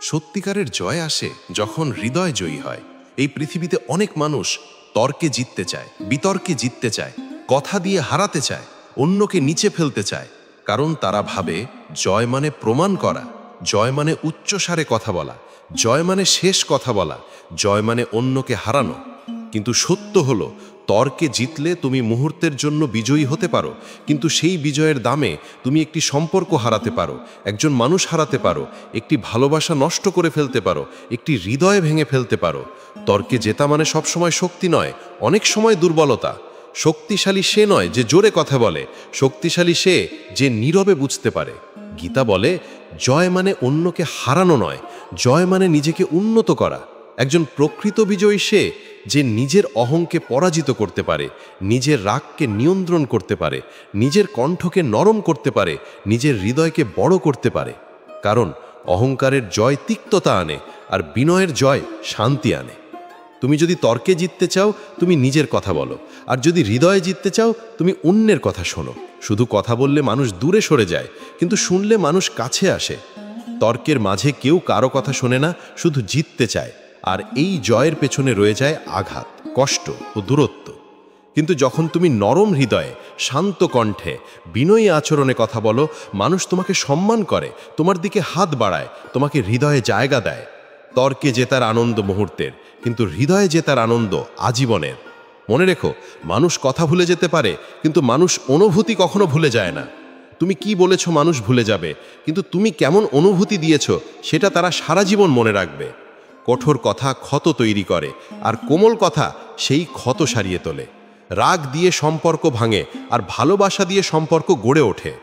সত্যিকারের জয় আসে যখন হৃদয় জয়ী হয়। এই পৃথিবীতে অনেক মানুষ তর্কে জিততে চায়, বিতর্কে জিততে চায়, কথা দিয়ে হারাতে চায়, অন্যকে নিচে ফেলতে চায়। কারণ তারা ভাবে জয় মানে প্রমাণ করা, জয় মানে উচ্চস্বরে কথা বলা, জয় মানে শেষ কথা বলা, জয় মানে অন্যকে হারানো। কিন্তু সত্য হলো, তর্কে জিতলে তুমি মুহূর্তের জন্য বিজয়ী হতে পারো, কিন্তু সেই বিজয়ের দামে তুমি একটি সম্পর্ক হারাতে পারো, একজন মানুষ হারাতে পারো, একটি ভালোবাসা নষ্ট করে ফেলতে পারো, একটি হৃদয় ভেঙে ফেলতে পারো। তর্কে জেতা মানে সবসময় শক্তি নয়, অনেক সময় দুর্বলতা। শক্তিশালী সে নয় যে জোরে কথা বলে, শক্তিশালী সে যে নীরবে বুঝতে পারে। গীতা বলে, জয় মানে অন্যকে হারানো নয়, জয় মানে নিজেকে উন্নত করা। একজন প্রকৃত বিজয়ী সে যে নিজের অহংকে পরাজিত করতে পারে, নিজের রাগকে নিয়ন্ত্রণ করতে পারে, নিজের কণ্ঠকে নরম করতে পারে, নিজের হৃদয়কে বড় করতে পারে। কারণ অহংকারের জয় তিক্ততা আনে, আর বিনয়ের জয় শান্তি আনে। তুমি যদি তর্কে জিততে চাও, তুমি নিজের কথা বলো, আর যদি হৃদয়ে জিততে চাও, তুমি অন্যের কথা শোনো। শুধু কথা বললে মানুষ দূরে সরে যায়, কিন্তু শুনলে মানুষ কাছে আসে। তর্কের মাঝে কেউ কারো কথা শোনে না, শুধু জিততে চায়, আর এই জয়ের পেছনে রয়ে যায় আঘাত, কষ্ট ও দূরত্ব। কিন্তু যখন তুমি নরম হৃদয়ে, শান্ত কণ্ঠে, বিনয়ী আচরণে কথা বলো, মানুষ তোমাকে সম্মান করে, তোমার দিকে হাত বাড়ায়, তোমাকে হৃদয়ে জায়গা দেয়। তর্কে জেতার আনন্দ মুহূর্তের, কিন্তু হৃদয়ে জেতার আনন্দ আজীবনের। মনে রেখো, মানুষ কথা ভুলে যেতে পারে, কিন্তু মানুষ অনুভূতি কখনো ভুলে যায় না। তুমি কি বলেছ মানুষ ভুলে যাবে, কিন্তু তুমি কেমন অনুভূতি দিয়েছ সেটা তারা সারা জীবন মনে রাখবে। কঠোর কথা ক্ষত তৈরি করে, আর কোমল কথা সেই ক্ষত সারিয়ে তোলে। রাগ দিয়ে সম্পর্ক ভাঙে, আর ভালোবাসা দিয়ে সম্পর্ক গড়ে ওঠে।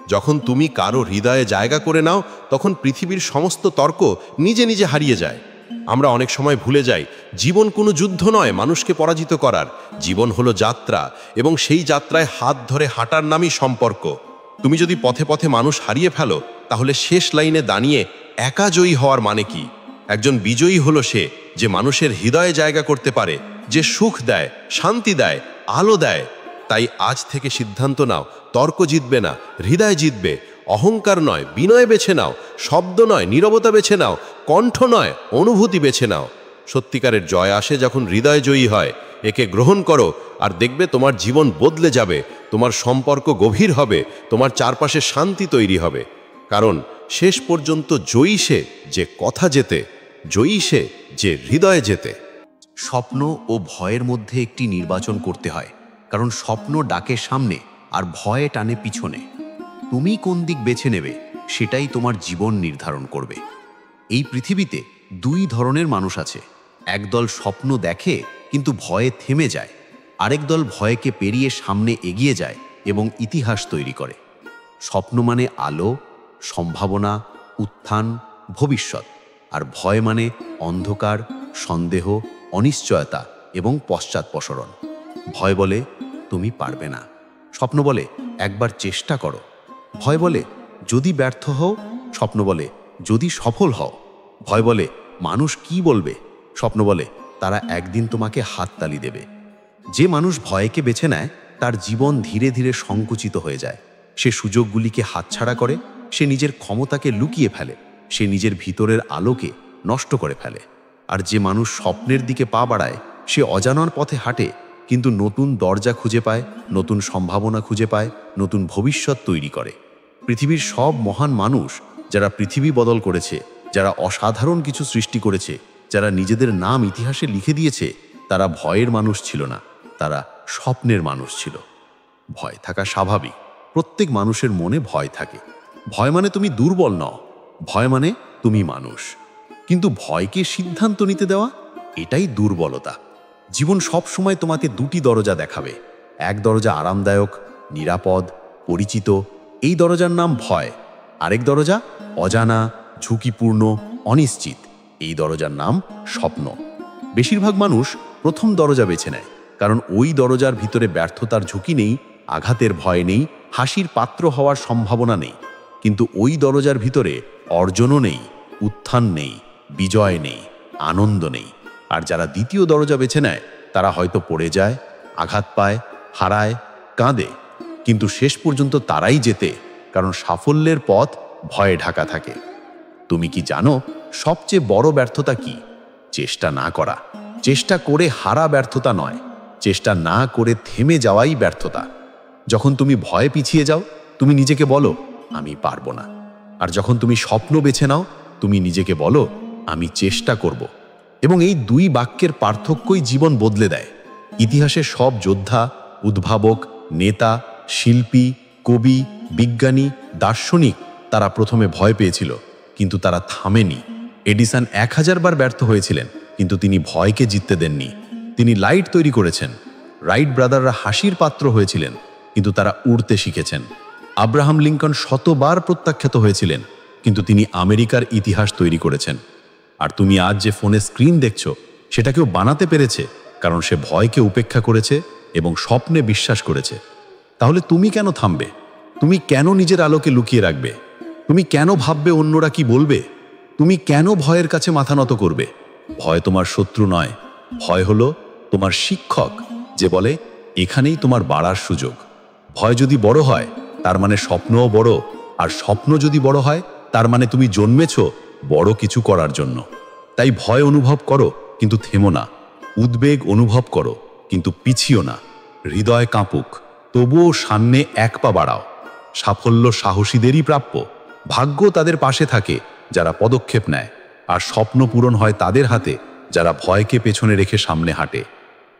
যখন তুমি কারো হৃদয়ে জায়গা করে নাও, তখন পৃথিবীর সমস্ত তর্ক নিজে নিজে হারিয়ে যায়। আমরা অনেক সময় ভুলে যাই, জীবন কোনো যুদ্ধ নয় মানুষকে পরাজিত করার। জীবন হলো যাত্রা, এবং সেই যাত্রায় হাত ধরে হাঁটার নামই সম্পর্ক। তুমি যদি পথে পথে মানুষ হারিয়ে ফেলো, তাহলে শেষ লাইনে দাঁড়িয়ে একা জয়ী হওয়ার মানে কি? একজন বিজয়ী হলো সে যে মানুষের হৃদয়ে জায়গা করতে পারে, যে সুখ দেয়, শান্তি দেয়, আলো দেয়। তাই আজ থেকে সিদ্ধান্ত নাও, তর্ক জিতবে না, হৃদয় জিতবে। অহংকার নয়, বিনয় বেছে নাও। শব্দ নয়, নীরবতা বেছে নাও। কণ্ঠ নয়, অনুভূতি বেছে নাও। সত্যিকারের জয় আসে যখন হৃদয় জয়ী হয়। একে গ্রহণ করো, আর দেখবে তোমার জীবন বদলে যাবে, তোমার সম্পর্ক গভীর হবে, তোমার চারপাশে শান্তি তৈরি হবে। কারণ শেষ পর্যন্ত জয়ী সে যে কথা জেতে, জয়ী সে যে হৃদয়ে জেতে। স্বপ্ন ও ভয়ের মধ্যে একটি নির্বাচন করতে হয়, কারণ স্বপ্ন ডাকে সামনে আর ভয়ে টানে পিছনে। তুমি কোন দিক বেছে নেবে সেটাই তোমার জীবন নির্ধারণ করবে। এই পৃথিবীতে দুই ধরনের মানুষ আছে। একদল স্বপ্ন দেখে কিন্তু ভয়ে থেমে যায়, আরেক দল ভয়কে পেরিয়ে সামনে এগিয়ে যায় এবং ইতিহাস তৈরি করে। স্বপ্ন মানে আলো, সম্ভাবনা, উত্থান, ভবিষ্যৎ। আর ভয় মানে অন্ধকার, সন্দেহ, অনিশ্চয়তা এবং পশ্চাৎপসরণ। ভয় বলে তুমি পারবে না, স্বপ্ন বলে একবার চেষ্টা করো। ভয় বলে যদি ব্যর্থ হও, স্বপ্ন বলে যদি সফল হও। ভয় বলে মানুষ কি বলবে, স্বপ্ন বলে তারা একদিন তোমাকে হাততালি দেবে। যে মানুষ ভয়কে বেছে নেয় তার জীবন ধীরে ধীরে সংকুচিত হয়ে যায়। সে সুযোগগুলিকে হাতছাড়া করে, সে নিজের ক্ষমতাকে লুকিয়ে ফেলে, সে নিজের ভিতরের আলোকে নষ্ট করে ফেলে। আর যে মানুষ স্বপ্নের দিকে পা বাড়ায় সে অজানার পথে হাঁটে, কিন্তু নতুন দরজা খুঁজে পায়, নতুন সম্ভাবনা খুঁজে পায়, নতুন ভবিষ্যৎ তৈরি করে। পৃথিবীর সব মহান মানুষ যারা পৃথিবী বদল করেছে, যারা অসাধারণ কিছু সৃষ্টি করেছে, যারা নিজেদের নাম ইতিহাসে লিখে দিয়েছে, তারা ভয়ের মানুষ ছিল না, তারা স্বপ্নের মানুষ ছিল। ভয় থাকা স্বাভাবিক, প্রত্যেক মানুষের মনে ভয় থাকে। ভয় মানে তুমি দুর্বল নও, ভয় মানে তুমি মানুষ। কিন্তু ভয়কে সিদ্ধান্ত নিতে দেওয়া, এটাই দুর্বলতা। জীবন সব সময় তোমাকে দুটি দরজা দেখাবে। এক দরজা আরামদায়ক, নিরাপদ, পরিচিত, এই দরজার নাম ভয়। আরেক দরজা অজানা, ঝুঁকিপূর্ণ, অনিশ্চিত, এই দরজার নাম স্বপ্ন। বেশিরভাগ মানুষ প্রথম দরজা বেছে নেয়, কারণ ওই দরজার ভিতরে ব্যর্থতার ঝুঁকি নেই, আঘাতের ভয় নেই, হাসির পাত্র হওয়ার সম্ভাবনা নেই। কিন্তু ওই দরজার ভিতরে অর্জনও নেই, উত্থান নেই, বিজয় নেই, আনন্দ নেই। আর যারা দ্বিতীয় দরজা বেছে নেয় তারা হয়তো পড়ে যায়, আঘাত পায়, হারায়, কাঁদে, কিন্তু শেষ পর্যন্ত তারাই জেতে, কারণ সাফল্যের পথ ভয়ে ঢাকা থাকে। তুমি কি জানো সবচেয়ে বড় ব্যর্থতা কি? চেষ্টা না করা। চেষ্টা করে হারা ব্যর্থতা নয়, চেষ্টা না করে থেমে যাওয়াই ব্যর্থতা। যখন তুমি ভয়ে পিছিয়ে যাও, তুমি নিজেকে বলো আমি পারবো না। আর যখন তুমি স্বপ্ন বেছে নাও, তুমি নিজেকে বলো আমি চেষ্টা করব। এবং এই দুই বাক্যের পার্থক্যই জীবন বদলে দেয়। ইতিহাসের সব যোদ্ধা, উদ্ভাবক, নেতা, শিল্পী, কবি, বিজ্ঞানী, দার্শনিক, তারা প্রথমে ভয় পেয়েছিল, কিন্তু তারা থামেনি। এডিসন 1000 বার ব্যর্থ হয়েছিলেন, কিন্তু তিনি ভয়কে জিততে দেননি। তিনি লাইট তৈরি করেছেন, রাইট ব্রাদাররা হাসির পাত্র হয়েছিলেন, কিন্তু তারা উড়তে শিখেছেন। আব্রাহাম লিঙ্কন শতবার প্রত্যাখ্যাত হয়েছিলেন, কিন্তু তিনি আমেরিকার ইতিহাস তৈরি করেছেন। আর তুমি আজ যে ফোনে স্ক্রিন দেখছো, সেটা কেউ বানাতে পেরেছে কারণ সে ভয়কে উপেক্ষা করেছে এবং স্বপ্নে বিশ্বাস করেছে। তাহলে তুমি কেন থামবে? তুমি কেন নিজের আলোকে লুকিয়ে রাখবে? তুমি কেন ভাববে অন্যরা কি বলবে? তুমি কেন ভয়ের কাছে মাথা নত করবে? ভয় তোমার শত্রু নয়, ভয় হলো তোমার শিক্ষক, যে বলে এখানেই তোমার বাড়ার সুযোগ। ভয় যদি বড় হয়, তার মানে স্বপ্নও বড়, আর স্বপ্ন যদি বড় হয়, তার মানে তুমি জন্মেছ বড় কিছু করার জন্য। তাই ভয় অনুভব করো, কিন্তু থেমো না। উদ্বেগ অনুভব করো, কিন্তু পিছিও না। হৃদয় কাঁপুক, তবুও সামনে এক পা বাড়াও। সাফল্য সাহসীদেরই প্রাপ্য। ভাগ্য তাদের পাশে থাকে যারা পদক্ষেপ নেয়, আর স্বপ্ন পূরণ হয় তাদের হাতে যারা ভয়কে পেছনে রেখে সামনে হাঁটে।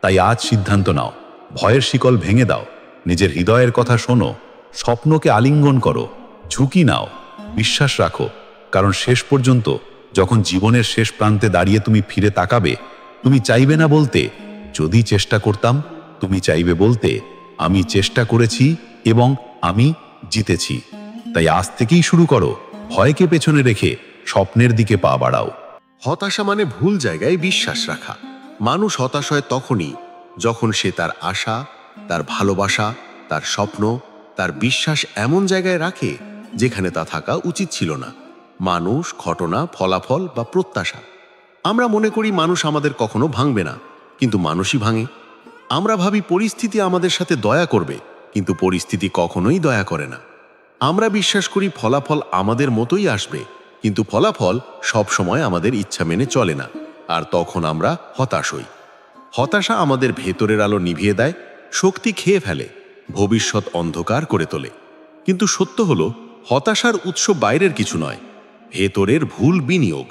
তাই আজ সিদ্ধান্ত নাও, ভয়ের শিকল ভেঙে দাও, নিজের হৃদয়ের কথা শোনো, স্বপ্নকে আলিঙ্গন করো, ঝুঁকি নাও, বিশ্বাস রাখো। কারণ শেষ পর্যন্ত যখন জীবনের শেষ প্রান্তে দাঁড়িয়ে তুমি ফিরে তাকাবে, তুমি চাইবে না বলতে যদি চেষ্টা করতাম, তুমি চাইবে বলতে আমি চেষ্টা করেছি এবং আমি জিতেছি। তাই আজ থেকেই শুরু করো, ভয়কে পেছনে রেখে স্বপ্নের দিকে পা বাড়াও। হতাশা মানে ভুল জায়গায় বিশ্বাস রাখা। মানুষ হতাশ হয় তখনই যখন সে তার আশা, তার ভালোবাসা, তার স্বপ্ন, তার বিশ্বাস এমন জায়গায় রাখে যেখানে তা থাকা উচিত ছিল না। মানুষ, ঘটনা, ফলাফল বা প্রত্যাশা। আমরা মনে করি মানুষ আমাদের কখনো ভাঙবে না, কিন্তু মানুষই ভাঙে। আমরা ভাবি পরিস্থিতি আমাদের সাথে দয়া করবে, কিন্তু পরিস্থিতি কখনোই দয়া করে না। আমরা বিশ্বাস করি ফলাফল আমাদের মতোই আসবে, কিন্তু ফলাফল সবসময় আমাদের ইচ্ছা মেনে চলে না। আর তখন আমরা হতাশ হই। হতাশা আমাদের ভেতরের আলো নিভিয়ে দেয়, শক্তি খেয়ে ফেলে, ভবিষ্যৎ অন্ধকার করে তোলে। কিন্তু সত্য হলো, হতাশার উৎস বাইরের কিছু নয়, ভেতরের ভুল বিনিয়োগ।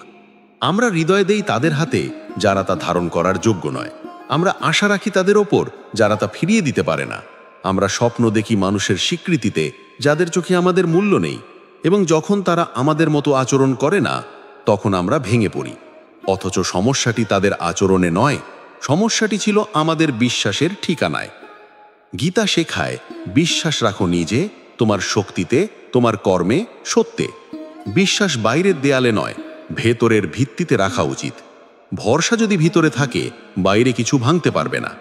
আমরা হৃদয় দেই তাদের হাতে যারা তা ধারণ করার যোগ্য নয়। আমরা আশা রাখি তাদের ওপর যারা তা ফিরিয়ে দিতে পারে না। আমরা স্বপ্ন দেখি মানুষের স্বীকৃতিতে যাদের চোখে আমাদের মূল্য নেই, এবং যখন তারা আমাদের মতো আচরণ করে না, তখন আমরা ভেঙে পড়ি। অথচ সমস্যাটি তাদের আচরণে নয়, সমস্যাটি ছিল আমাদের বিশ্বাসের ঠিকানায়। গীতা শেখায়, বিশ্বাস রাখো নিজে, তোমার শক্তিতে, তোমার কর্মে, সত্যে। বিশ্বাস বাইরের দেয়ালে নয়, ভেতরের ভিত্তিতে রাখা উচিত। ভরসা যদি ভিতরে থাকে, বাইরে কিছু ভাঙতে পারবে না।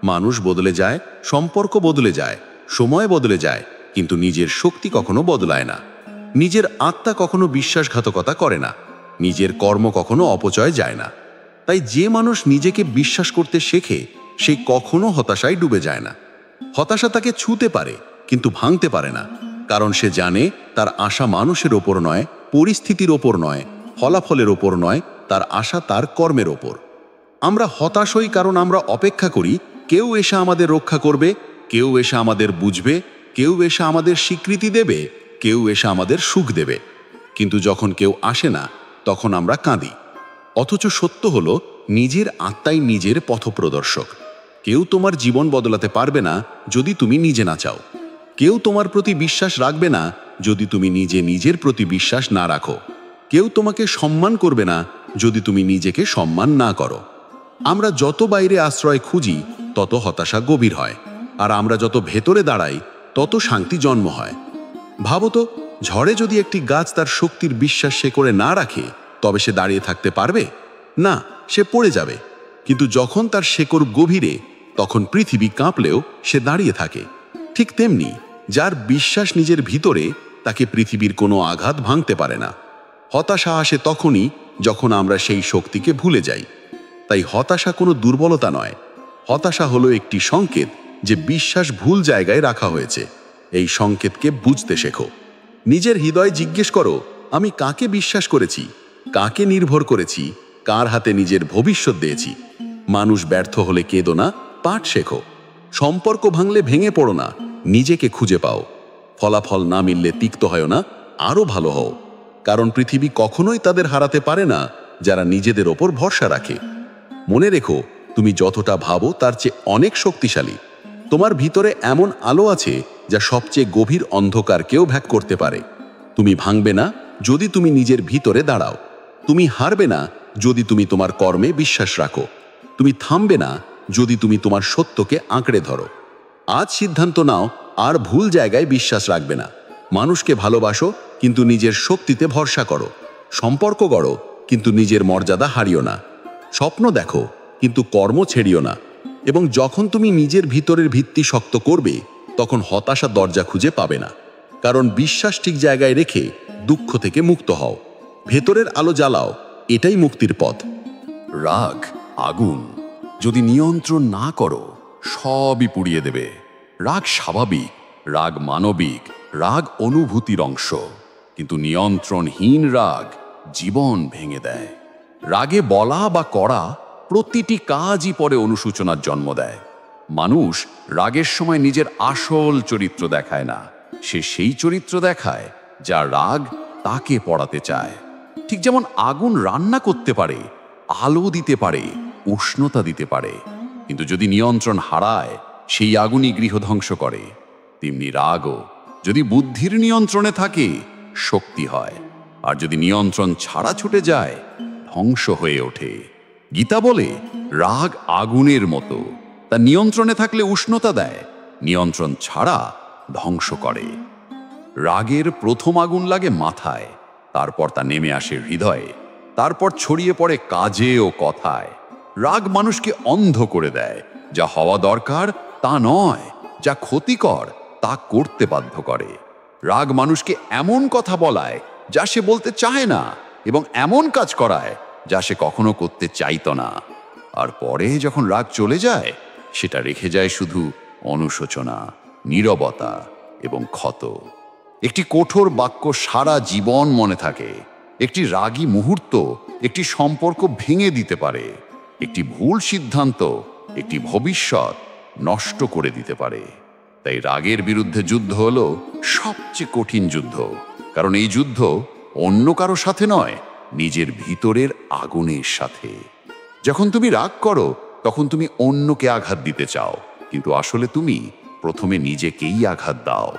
মানুষ বদলে যায়, সম্পর্ক বদলে যায়, সময় বদলে যায়, কিন্তু নিজের শক্তি কখনো বদলায় না। নিজের আত্মা কখনো বিশ্বাসঘাতকতা করে না, নিজের কর্ম কখনো অপচয় যায় না। তাই যে মানুষ নিজেকে বিশ্বাস করতে শেখে, সে কখনো হতাশায় ডুবে যায় না। হতাশা তাকে ছুঁতে পারে, কিন্তু ভাঙতে পারে না, কারণ সে জানে তার আশা মানুষের ওপর নয়, পরিস্থিতির ওপর নয়, ফলাফলের ওপর নয়, তার আশা তার কর্মের ওপর। আমরা হতাশ হই কারণ আমরা অপেক্ষা করি কেউ এসে আমাদের রক্ষা করবে, কেউ এসে আমাদের বুঝবে, কেউ এসে আমাদের স্বীকৃতি দেবে, কেউ এসে আমাদের সুখ দেবে। কিন্তু যখন কেউ আসে না, তখন আমরা কাঁদি। অথচ সত্য হলো, নিজের আত্মাই নিজের পথপ্রদর্শক। কেউ তোমার জীবন বদলাতে পারবে না যদি তুমি নিজে না চাও। কেউ তোমার প্রতি বিশ্বাস রাখবে না যদি তুমি নিজে নিজের প্রতি বিশ্বাস না রাখো। কেউ তোমাকে সম্মান করবে না যদি তুমি নিজেকে সম্মান না করো। আমরা যত বাইরে আশ্রয় খুঁজি, তত হতাশা গভীর হয়, আর আমরা যত ভেতরে দাঁড়াই, তত শান্তি জন্ম হয়। ভাবো তো, ঝড়ে যদি একটি গাছ তার শক্তির বিশ্বাস সে করে না রাখে, তবে সে দাঁড়িয়ে থাকতে পারবে না, সে পড়ে যাবে। কিন্তু যখন তার শেকড় গভীরে, তখন পৃথিবী কাঁপলেও সে দাঁড়িয়ে থাকে। ঠিক তেমনি যার বিশ্বাস নিজের ভিতরে, তাকে পৃথিবীর কোনো আঘাত ভাঙতে পারে না। হতাশা আসে তখনই যখন আমরা সেই শক্তিকে ভুলে যাই। তাই হতাশা কোনো দুর্বলতা নয়, হতাশা হলো একটি সংকেত যে বিশ্বাস ভুল জায়গায় রাখা হয়েছে। এই সংকেতকে বুঝতে শেখো। নিজের হৃদয় জিজ্ঞেস করো, আমি কাকে বিশ্বাস করেছি, কাকে নির্ভর করেছি, কার হাতে নিজের ভবিষ্যৎ দিয়েছি। মানুষ ব্যর্থ হলে কেঁদো না, পাঠ শেখো। সম্পর্ক ভাঙলে ভেঙে পড়ো না, নিজেকে খুঁজে পাও। ফলাফল না মিললে তিক্ত হয় না, আরো ভালো হও। কারণ পৃথিবী কখনোই তাদের হারাতে পারে না যারা নিজেদের ওপর ভরসা রাখে। মনে রেখো, তুমি যতটা ভাবো তার চেয়ে অনেক শক্তিশালী। তোমার ভিতরে এমন আলো আছে যা সবচেয়ে গভীর অন্ধকারকেও ভ্যাক করতে পারে। তুমি ভাঙবে না যদি তুমি নিজের ভিতরে দাঁড়াও। তুমি হারবে না যদি তুমি তোমার কর্মে বিশ্বাস রাখো। তুমি থামবে না যদি তুমি তোমার সত্যকে আঁকড়ে ধরো। আজ সিদ্ধান্ত নাও আর ভুল জায়গায় বিশ্বাস রাখবে না। মানুষকে ভালোবাসো কিন্তু নিজের শক্তিতে ভরসা করো। সম্পর্ক গড়ো কিন্তু নিজের মর্যাদা হারিও না। স্বপ্ন দেখো কিন্তু কর্ম ছেড়িও না। এবং যখন তুমি নিজের ভিতরের ভিত্তি শক্ত করবে তখন হতাশা দরজা খুঁজে পাবে না। কারণ বিশ্বাস ঠিক জায়গায় রেখে দুঃখ থেকে মুক্ত হও। ভেতরের আলো জ্বালাও, এটাই মুক্তির পথ। রাগ আগুন, যদি নিয়ন্ত্রণ না করো সবই পুড়িয়ে দেবে। রাগ স্বাভাবিক, রাগ মানবিক, রাগ অনুভূতির অংশ, কিন্তু নিয়ন্ত্রণহীন রাগ জীবন ভেঙে দেয়। রাগে বলা বা করা প্রতিটি কাজই পরে অনুশোচনার জন্ম দেয়। মানুষ রাগের সময় নিজের আসল চরিত্র দেখায় না, সে সেই চরিত্র দেখায় যা রাগ তাকে পড়াতে চায়। ঠিক যেমন আগুন রান্না করতে পারে, আলো দিতে পারে, উষ্ণতা দিতে পারে, কিন্তু যদি নিয়ন্ত্রণ হারায় সেই আগুনই গৃহ ধ্বংস করে। তেমনি রাগও যদি বুদ্ধির নিয়ন্ত্রণে থাকে শক্তি হয়, আর যদি নিয়ন্ত্রণ ছাড়া ছুটে যায় ধ্বংস হয়ে ওঠে। গীতা বলে রাগ আগুনের মতো, তা নিয়ন্ত্রণে থাকলে উষ্ণতা দেয়, নিয়ন্ত্রণ ছাড়া ধ্বংস করে। রাগের প্রথম আগুন লাগে মাথায়, তারপর তা নেমে আসে হৃদয়ে, তারপর ছড়িয়ে পড়ে কাজে ও কথায়। রাগ মানুষকে অন্ধ করে দেয়, যা হওয়া দরকার তা নয়, যা ক্ষতিকর তা করতে বাধ্য করে। রাগ মানুষকে এমন কথা বলায় যা সে বলতে চায় না, এবং এমন কাজ করায় যা সে কখনো করতে চাইতো না। আর পরে যখন রাগ চলে যায় সেটা রেখে যায় শুধু অনুশোচনা, নীরবতা এবং ক্ষত। একটি কঠোর বাক্য সারা জীবন মনে থাকে, একটি রাগী মুহূর্ত একটি সম্পর্ক ভেঙে দিতে পারে, একটি ভুল সিদ্ধান্ত একটি ভবিষ্যৎ নষ্ট করে দিতে পারে। তাই রাগের বিরুদ্ধে যুদ্ধ হলো সবচেয়ে কঠিন যুদ্ধ, কারণ এই যুদ্ধ অন্য কারো সাথে নয়, নিজের ভিতরের আগুনের সাথে। যখন তুমি রাগ করো তখন তুমি অন্যকে আঘাত দিতে চাও, কিন্তু আসলে তুমি প্রথমে নিজেকেই আঘাত দাও।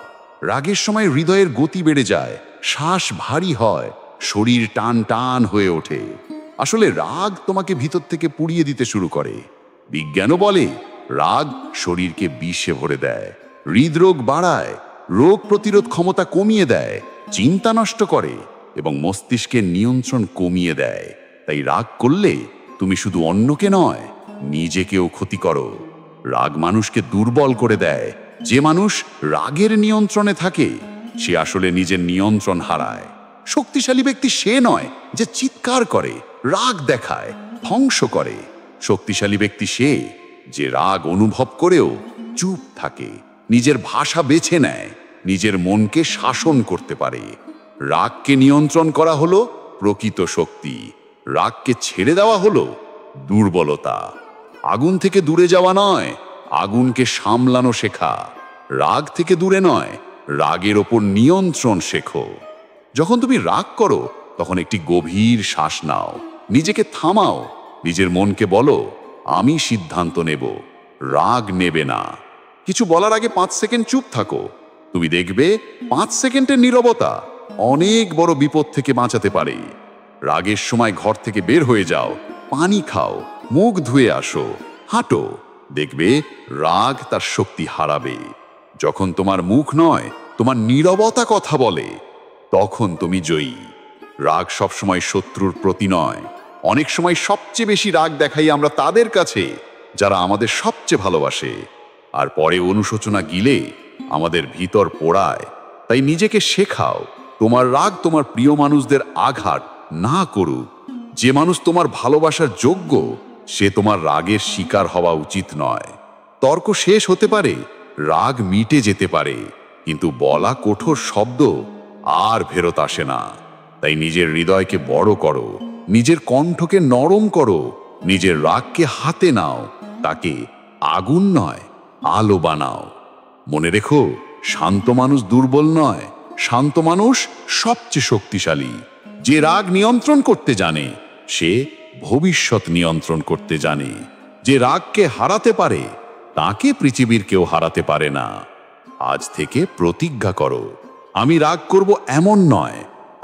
রাগের সময় হৃদয়ের গতি বেড়ে যায়, শ্বাস ভারী হয়, শরীর টান টান হয়ে ওঠে। আসলে রাগ তোমাকে ভিতর থেকে পুড়িয়ে দিতে শুরু করে। বিজ্ঞানও বলে রাগ শরীরকে বিষে ভরে দেয়, হৃদরোগ বাড়ায়, রোগ প্রতিরোধ ক্ষমতা কমিয়ে দেয়, চিন্তা নষ্ট করে এবং মস্তিষ্কের নিয়ন্ত্রণ কমিয়ে দেয়। তাই রাগ করলে তুমি শুধু অন্যকে নয়, নিজেকেও ক্ষতি করো। রাগ মানুষকে দুর্বল করে দেয়। যে মানুষ রাগের নিয়ন্ত্রণে থাকে সে আসলে নিজের নিয়ন্ত্রণ হারায়। শক্তিশালী ব্যক্তি সে নয় যে চিৎকার করে, রাগ দেখায়, ধ্বংস করে। শক্তিশালী ব্যক্তি সে যে রাগ অনুভব করেও চুপ থাকে, নিজের ভাষা বেছে নেয়, নিজের মনকে শাসন করতে পারে। রাগকে নিয়ন্ত্রণ করা হলো প্রকৃত শক্তি, রাগকে ছেড়ে দেওয়া হলো দুর্বলতা। আগুন থেকে দূরে যাওয়া নয়, আগুনকে সামলানো শেখা। রাগ থেকে দূরে নয়, রাগের ওপর নিয়ন্ত্রণ শেখো। যখন তুমি রাগ করো তখন একটি গভীর শ্বাস নাও, নিজেকে থামাও, নিজের মনকে বলো আমি সিদ্ধান্ত নেব, রাগ নেবে না। কিছু বলার আগে 5 সেকেন্ড চুপ থাকো। তুমি দেখবে 5 সেকেন্ডের নীরবতা অনেক বড় বিপদ থেকে বাঁচাতে পারে। রাগের সময় ঘর থেকে বের হয়ে যাও, পানি খাও, মুখ ধুয়ে আসো, হাঁটো, দেখবে রাগ তার শক্তি হারাবে। যখন তোমার মুখ নয় তোমার নীরবতা কথা বলে তখন তুমি জয়ী। রাগ সবসময় শত্রুর প্রতি নয়। অনেক সময় সবচেয়ে বেশি রাগ দেখাই আমরা তাদের কাছে যারা আমাদের সবচেয়ে ভালোবাসে, আর পরে অনুশোচনা গিলে আমাদের ভিতর পোড়ায়। তাই নিজেকে শেখাও তোমার রাগ তোমার প্রিয় মানুষদের আঘাত না করুক। যে মানুষ তোমার ভালোবাসার যোগ্য সে তোমার রাগের শিকার হওয়া উচিত নয়। তর্ক শেষ হতে পারে, রাগ মিটে যেতে পারে, কিন্তু বলা কঠোর শব্দ আর ফেরত আসে না। তাই নিজের হৃদয়কে বড় করো, নিজের কণ্ঠকে নরম করো, নিজের রাগকে হাতে নাও, তাকে আগুন নয় আলো বানাও। মনে রেখো, শান্ত মানুষ দুর্বল নয়, শান্ত মানুষ সবচেয়ে শক্তিশালী। যে রাগ নিয়ন্ত্রণ করতে জানে সে ভবিষ্যৎ নিয়ন্ত্রণ করতে জানে। যে রাগকে হারাতে পারে তাকে পৃথিবীর কেউ হারাতে পারে না। আজ থেকে প্রতিজ্ঞা করো, আমি রাগ করব এমন নয়,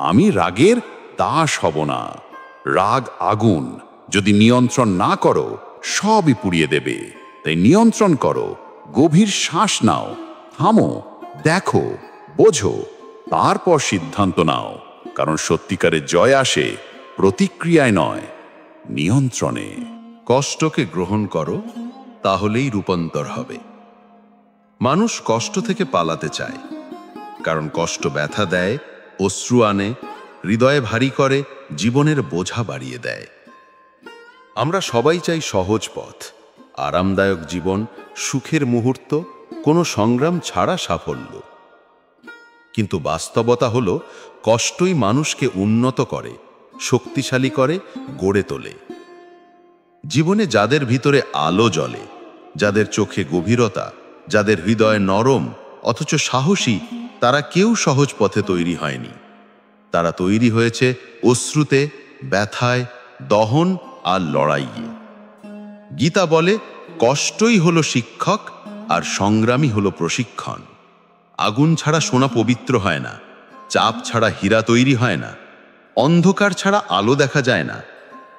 আমি রাগের দাস হব না। রাগ আগুন, যদি নিয়ন্ত্রণ না করো সবই পুড়িয়ে দেবে। তাই নিয়ন্ত্রণ করো, গভীর শ্বাস নাও, থামো, দেখো, বোঝো, তারপর সিদ্ধান্ত নাও। কারণ সত্যিকারের জয় আসে প্রতিক্রিয়ায় নয়, নিয়ন্ত্রণে। কষ্টকে গ্রহণ করো, তাহলেই রূপান্তর হবে। মানুষ কষ্ট থেকে পালাতে চায়, কারণ কষ্ট ব্যথা দেয়, অশ্রু আনে, হৃদয়ে ভারী করে, জীবনের বোঝা বাড়িয়ে দেয়। আমরা সবাই চাই সহজ পথ, আরামদায়ক জীবন, সুখের মুহূর্ত, কোনো সংগ্রাম ছাড়া সাফল্য। কিন্তু বাস্তবতা হলো, কষ্টই মানুষকে উন্নত করে, শক্তিশালী করে, গড়ে তোলে। জীবনে যাদের ভিতরে আলো জ্বলে, যাদের চোখে গভীরতা, যাদের হৃদয় নরম অথচ সাহসী, তারা কেউ সহজ পথে তৈরি হয়নি। তারা তৈরি হয়েছে অশ্রুতে, ব্যথায়, দহন আর লড়াইয়ে। গীতা বলে, কষ্টই হলো শিক্ষক আর সংগ্রামই হলো প্রশিক্ষণ। আগুন ছাড়া সোনা পবিত্র হয় না, চাপ ছাড়া হীরা তৈরি হয় না, অন্ধকার ছাড়া আলো দেখা যায় না,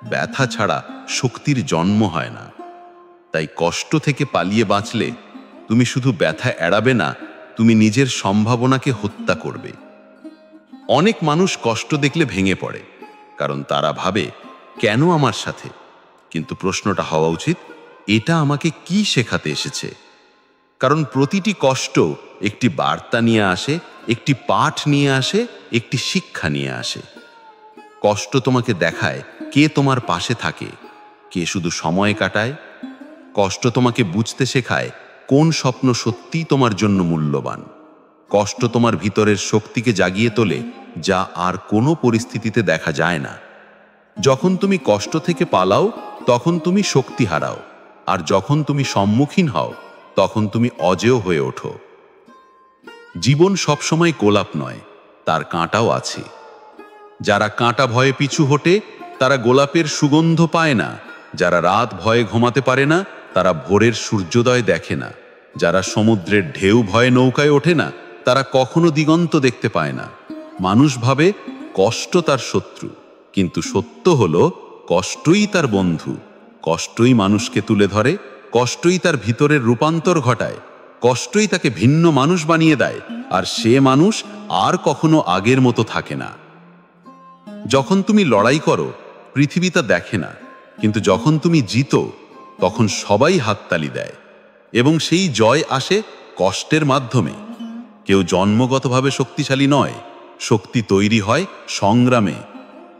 ব্যথা ছাড়া শক্তির জন্ম হয় না। তাই কষ্ট থেকে পালিয়ে বাঁচলে তুমি শুধু ব্যথা এড়াবে না, তুমি নিজের সম্ভাবনাকে হত্যা করবে। অনেক মানুষ কষ্ট দেখলে ভেঙে পড়ে, কারণ তারা ভাবে, কেন আমার সাথে? কিন্তু প্রশ্নটা হওয়া উচিত, এটা আমাকে কি শেখাতে এসেছে? কারণ প্রতিটি কষ্ট একটি বার্তা নিয়ে আসে, একটি পাঠ নিয়ে আসে, একটি শিক্ষা নিয়ে আসে। কষ্ট তোমাকে দেখায় কে তোমার পাশে থাকে, কে শুধু সময় কাটায়। কষ্ট তোমাকে বুঝতে শেখায় কোন স্বপ্ন সত্যিই তোমার জন্য মূল্যবান। কষ্ট তোমার ভিতরের শক্তিকে জাগিয়ে তোলে, যা আর কোনো পরিস্থিতিতে দেখা যায় না। যখন তুমি কষ্ট থেকে পালাও, তখন তুমি শক্তি হারাও, আর যখন তুমি সম্মুখীন হও, তখন তুমি অজেয় হয়ে ওঠো। জীবন সবসময় গোলাপ নয়, তার কাঁটাও আছে। যারা কাঁটা ভয়ে পিছু হটে, তারা গোলাপের সুগন্ধ পায় না। যারা রাত ভয়ে ঘুমাতে পারে না, তারা ভোরের সূর্যোদয় দেখে না। যারা সমুদ্রের ঢেউ ভয়ে নৌকায় ওঠে না, তারা কখনো দিগন্ত দেখতে পায় না। মানুষ ভাবে কষ্ট তার শত্রু, কিন্তু সত্য হলো কষ্টই তার বন্ধু। কষ্টই মানুষকে তুলে ধরে, কষ্টই তার ভিতরের রূপান্তর ঘটায়, কষ্টই তাকে ভিন্ন মানুষ বানিয়ে দেয়, আর সে মানুষ আর কখনো আগের মতো থাকে না। যখন তুমি লড়াই করো, পৃথিবী তা দেখে না, কিন্তু যখন তুমি জিতো, তখন সবাই হাততালি দেয়। এবং সেই জয় আসে কষ্টের মাধ্যমে। কেউ জন্মগতভাবে শক্তিশালী নয়, শক্তি তৈরি হয় সংগ্রামে।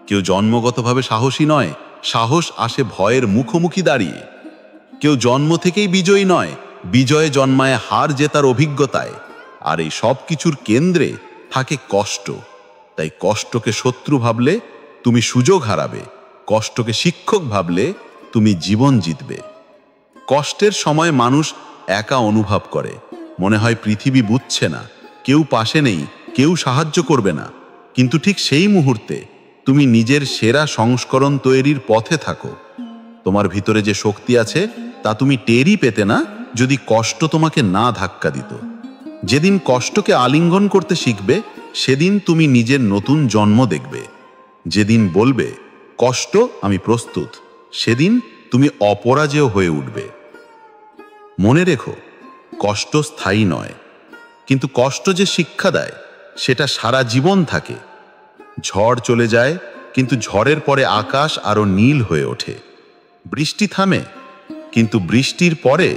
কেউ জন্মগতভাবে সাহসী নয়, সাহস আসে ভয়ের মুখোমুখি দাঁড়িয়ে। কেউ জন্ম থেকেই বিজয়ী নয়, বিজয়ে জন্মায় হার জেতার অভিজ্ঞতায়। আর এই সব কিছুর কেন্দ্রে থাকে কষ্ট। তাই কষ্টকে শত্রু ভাবলে তুমি সুযোগ হারাবে, কষ্টকে শিক্ষক ভাবলে তুমি জীবন জিতবে। কষ্টের সময় মানুষ একা অনুভব করে, মনে হয় পৃথিবী বুঝছে না, কেউ পাশে নেই, কেউ সাহায্য করবে না। কিন্তু ঠিক সেই মুহূর্তে তুমি নিজের সেরা সংস্করণ তৈরির পথে থাকো। তোমার ভিতরে যে শক্তি আছে, তা তুমি টেরই পেতে না যদি কষ্ট তোমাকে না ধাক্কা দিত। যেদিন কষ্টকে আলিঙ্গন করতে শিখবে, সেদিন তুমি নিজের নতুন জন্ম দেখবে। যেদিন বলবে কষ্ট আমি প্রস্তুত, সেদিন তুমি অপরাজেয় হয়ে উঠবে। মনে রেখো, কষ্ট স্থায়ী নয়, কিন্তু কষ্ট যে শিক্ষা দেয়, সেটা সারা জীবন থাকে। ঝড় চলে যায়, কিন্তু ঝড়ের পরে আকাশ আরো নীল হয়ে ওঠে। বৃষ্টি থামে, কিন্তু বৃষ্টির পরে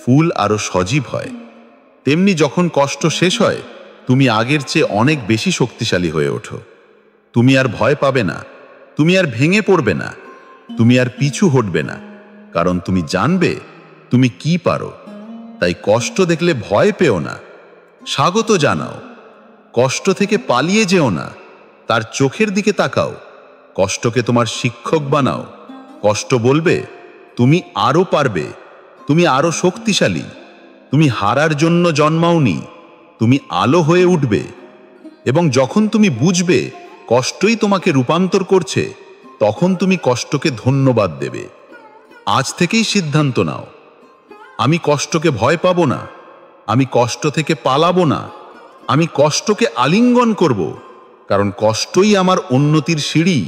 ফুল আরো সজীব হয়। তেমনি যখন কষ্ট শেষ হয়, তুমি আগের চেয়ে অনেক বেশি শক্তিশালী হয়ে ওঠো। তুমি আর ভয় পাবে না, তুমি আর ভেঙে পড়বে না, তুমি আর পিছু হটবে না, কারণ তুমি জানবে তুমি কি পারো। তাই কষ্ট দেখলে ভয় পেও না, স্বাগত জানাও। কষ্ট থেকে পালিয়ে যেও না, তার চোখের দিকে তাকাও। কষ্টকে তোমার শিক্ষক বানাও। কষ্ট বলবে তুমি আরো পারবে, তুমি আরো শক্তিশালী, তুমি হারার জন্য জন্মাওনি, তুমি আলো হয়ে উঠবে। এবং যখন তুমি বুঝবে কষ্টই তোমাকে রূপান্তর করছে, তখন তুমি কষ্টকে ধন্যবাদ দেবে। আজ থেকেই সিদ্ধান্ত নাও, আমি কষ্টকে ভয় পাবো না, আমি কষ্ট থেকে পালাবো না, আমি কষ্টকে আলিঙ্গন করব। কারণ কষ্টই আমার উন্নতির সিঁড়ি,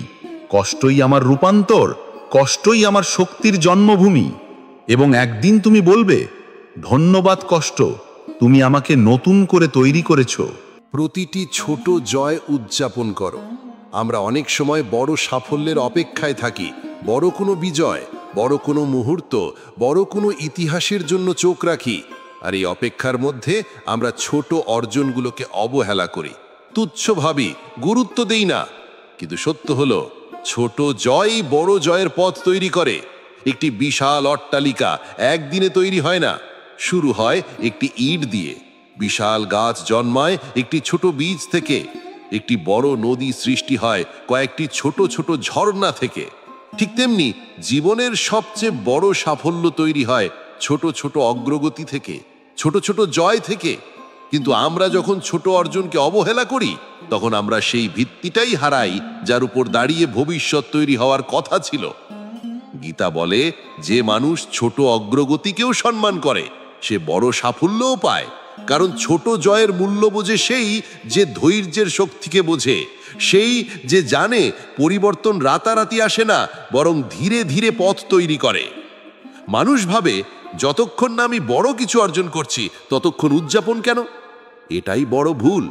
কষ্টই আমার রূপান্তর, কষ্টই আমার শক্তির জন্মভূমি। এবং একদিন তুমি বলবে, ধন্যবাদ কষ্ট, তুমি আমাকে নতুন করে তৈরি করেছো। প্রতিটি ছোট জয় উদযাপন করো। আমরা অনেক সময় বড় সাফল্যের অপেক্ষায় থাকি, বড় কোনো বিজয়, বড় কোনো মুহূর্ত, বড় কোনো ইতিহাসের জন্য চোখ রাখি। আর এই অপেক্ষার মধ্যে আমরা ছোট অর্জনগুলোকে অবহেলা করি, তুচ্ছ ভাবি, গুরুত্ব দেই না। কিন্তু সত্য হলো, ছোট জয়ই বড় জয়ের পথ তৈরি করে। একটি বিশাল অট্টালিকা একদিনে তৈরি হয় না, শুরু হয় একটি ইট দিয়ে। বিশাল গাছ জন্মায় একটি ছোট বীজ থেকে। একটি বড় নদী সৃষ্টি হয় কয়েকটি ছোট ছোট ঝর্ণা থেকে। ঠিক তেমনি জীবনের সবচেয়ে বড় সাফল্য তৈরি হয় ছোট ছোট অগ্রগতি থেকে, ছোট ছোট জয় থেকে। কিন্তু আমরা যখন ছোট অর্জনকে অবহেলা করি, তখন আমরা সেই ভিত্তিটাই হারাই যার উপর দাঁড়িয়ে ভবিষ্যৎ তৈরি হওয়ার কথা ছিল। গীতা বলে, যে মানুষ ছোট অগ্রগতিকেও সম্মান করে, সে বড় সাফল্যও পায়। কারণ ছোট জয়ের মূল্য বোঝে সেই যে ধৈর্যের শক্তিকে বোঝে, সেই যে জানে পরিবর্তন রাতারাতি আসে না, বরং ধীরে ধীরে পথ তৈরি করে। মানুষ ভাবে, যতক্ষণ না আমি বড় কিছু অর্জন করছি ততক্ষণ উদযাপন কেন? এটাই বড় ভুল।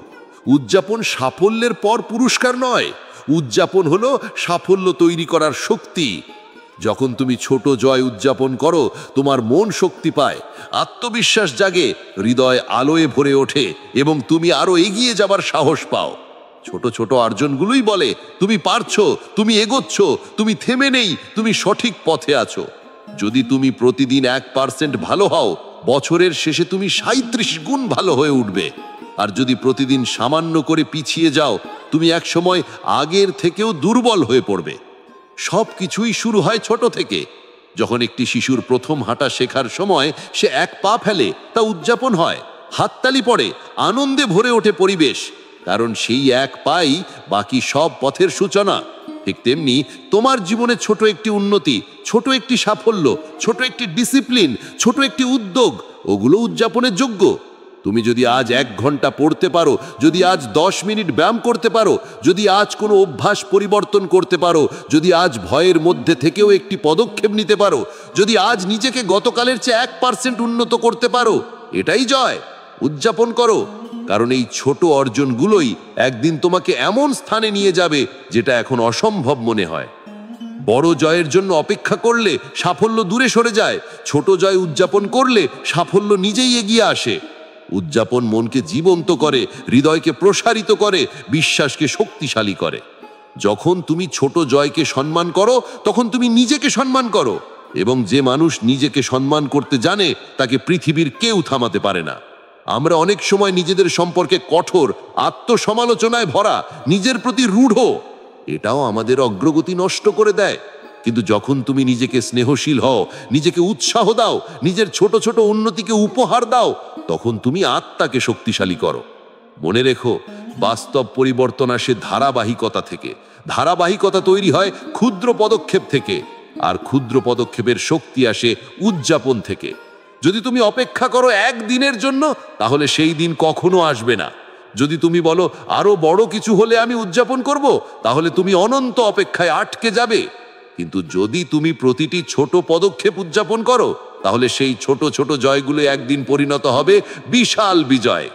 উদযাপন সাফল্যের পর পুরস্কার নয়, উদযাপন হলো সাফল্য তৈরি করার শক্তি। যখন তুমি ছোট জয় উদযাপন করো, তোমার মন শক্তি পায়, আত্মবিশ্বাস জাগে, হৃদয় আলোয় ভরে ওঠে এবং তুমি আরো এগিয়ে যাবার সাহস পাও। ছোট ছোট অর্জনগুলোই বলে, তুমি পারছো, তুমি এগোচ্ছ, তুমি থেমে নেই, তুমি সঠিক পথে আছো। যদি তুমি প্রতিদিন 1% ভালো হও, বছরের শেষে তুমি 37 গুণ ভালো হয়ে উঠবে। আর যদি প্রতিদিন সামান্য করে পিছিয়ে যাও, তুমি একসময় আগের থেকেও দুর্বল হয়ে পড়বে। সব কিছুই শুরু হয় ছোট থেকে। যখন একটি শিশুর প্রথম হাঁটা শেখার সময় সে 1 পা ফেলে, তা উদযাপন হয়, হাততালি পড়ে, আনন্দে ভরে ওঠে পরিবেশ। কারণ সেই 1 পাই বাকি সব পথের সূচনা। ঠিক তেমনি তোমার জীবনে ছোট একটি উন্নতি, ছোট একটি সাফল্য, ছোট একটি ডিসিপ্লিন, ছোট একটি উদ্যোগ, ওগুলো উদযাপনের যোগ্য। তুমি যদি আজ 1 ঘন্টা পড়তে পারো, যদি আজ 10 মিনিট ব্যায়াম করতে পারো, যদি আজ কোনো অভ্যাস পরিবর্তন করতে পারো, যদি আজ ভয়ের মধ্যে থেকেও একটি পদক্ষেপ নিতে পারো, যদি আজ নিজেকে গতকালের চেয়ে 1% উন্নত করতে পারো, এটাই জয়। উদযাপন করো, কারণ এই ছোট অর্জনগুলোই একদিন তোমাকে এমন স্থানে নিয়ে যাবে যেটা এখন অসম্ভব মনে হয়। বড় জয়ের জন্য অপেক্ষা করলে সাফল্য দূরে সরে যায়, ছোট জয় উদযাপন করলে সাফল্য নিজেই এগিয়ে আসে। উদযাপন মনকে জীবন্ত করে, হৃদয়কে প্রসারিত করে, বিশ্বাসকে শক্তিশালী করে। যখন তুমি ছোট জয়কে সম্মান করো, তখন তুমি নিজেকে সম্মান করো, এবং যে মানুষ নিজেকে সম্মান করতে জানে, তাকে পৃথিবীর কেউ থামাতে পারে না। আমরা অনেক সময় নিজেদের সম্পর্কে কঠোর, আত্মসমালোচনায় ভরা, নিজের প্রতি রূঢ়। এটাও আমাদের অগ্রগতি নষ্ট করে দেয়। কিন্তু যখন তুমি নিজেকে স্নেহশীল হও, নিজেকে উৎসাহ দাও, নিজের ছোট ছোট উন্নতিকে উপহার দাও, তখন তুমি আত্মাকে শক্তিশালী করো। মনে রেখো, বাস্তব পরিবর্তন আসে ধারাবাহিকতা থেকে। ধারাবাহিকতা তৈরি হয় ক্ষুদ্র পদক্ষেপ থেকে, আর ক্ষুদ্র পদক্ষেপের শক্তি আসে উদযাপন থেকে। যদি তুমি অপেক্ষা করো 1 দিনের জন্য, তাহলে সেই দিন কখনো আসবে না। যদি তুমি বলো আরো বড় কিছু হলে আমি উদযাপন করব, তাহলে তুমি অনন্ত অপেক্ষায় আটকে যাবে। কিন্তু যদি তুমি প্রতিটি ছোট পদক্ষেপ উদযাপন করো, তাহলে সেই ছোট ছোট জয়গুলো একদিন পরিণত হবে বিশাল বিজয়।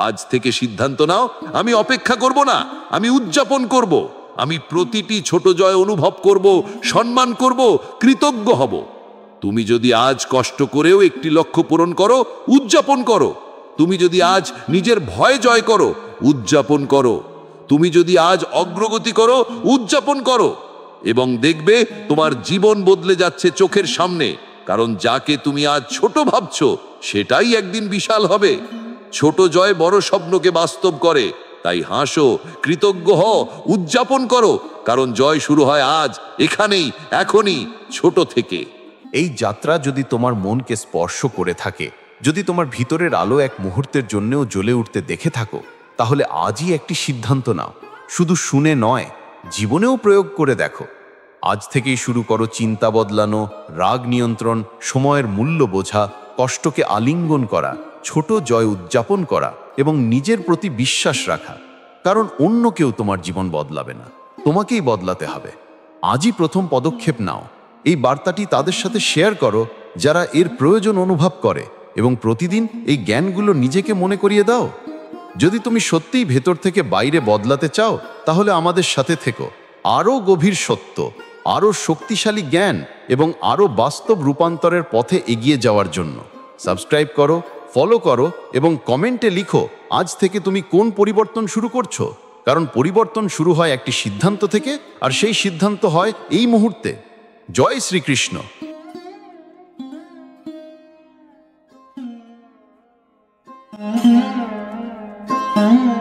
আজ থেকে সিদ্ধান্ত নাও, আমি অপেক্ষা করব না, আমি উদযাপন করব। আমি প্রতিটি ছোট জয় অনুভব করব, সম্মান করব, কৃতজ্ঞ হব। তুমি যদি আজ কষ্ট করেও একটি লক্ষ্য পূরণ করো, উদযাপন করো। তুমি যদি আজ নিজের ভয় জয় করো, উদযাপন করো। তুমি যদি আজ অগ্রগতি করো, উদযাপন করো। এবং দেখবে তোমার জীবন বদলে যাচ্ছে চোখের সামনে। কারণ যাকে তুমি আজ ছোট ভাবছো, সেটাই একদিন বিশাল হবে। ছোট জয় বড় স্বপ্নকে বাস্তব করে। তাই হাসো, কৃতজ্ঞ হও, উদযাপন করো। কারণ জয় শুরু হয় আজ, এখানেই, এখনই, ছোট থেকে। এই যাত্রা যদি তোমার মনকে স্পর্শ করে থাকে, যদি তোমার ভিতরের আলো এক মুহূর্তের জন্যও জ্বলে উঠতে দেখে থাকো, তাহলে আজই একটি সিদ্ধান্ত নাও। শুধু শুনে নয়, জীবনেও প্রয়োগ করে দেখো। আজ থেকেই শুরু করো চিন্তা বদলানো, রাগ নিয়ন্ত্রণ, সময়ের মূল্য বোঝা, কষ্টকে আলিঙ্গন করা, ছোট জয় উদযাপন করা এবং নিজের প্রতি বিশ্বাস রাখা। কারণ অন্য কেউ তোমার জীবন বদলাবে না, তোমাকেই বদলাতে হবে। আজই প্রথম পদক্ষেপ নাও। এই বার্তাটি তাদের সাথে শেয়ার করো যারা এর প্রয়োজন অনুভব করে এবং প্রতিদিন এই জ্ঞানগুলো নিজেকে মনে করিয়ে দাও। যদি তুমি সত্যিই ভেতর থেকে বাইরে বদলাতে চাও, তাহলে আমাদের সাথে থেকো। আরও গভীর সত্য, আরও শক্তিশালী জ্ঞান এবং আরও বাস্তব রূপান্তরের পথে এগিয়ে যাওয়ার জন্য সাবস্ক্রাইব করো, ফলো করো এবং কমেন্টে লিখো আজ থেকে তুমি কোন পরিবর্তন শুরু করছো। কারণ পরিবর্তন শুরু হয় একটি সিদ্ধান্ত থেকে, আর সেই সিদ্ধান্ত হয় এই মুহূর্তে। জয় শ্রীকৃষ্ণ। Mm-hmm.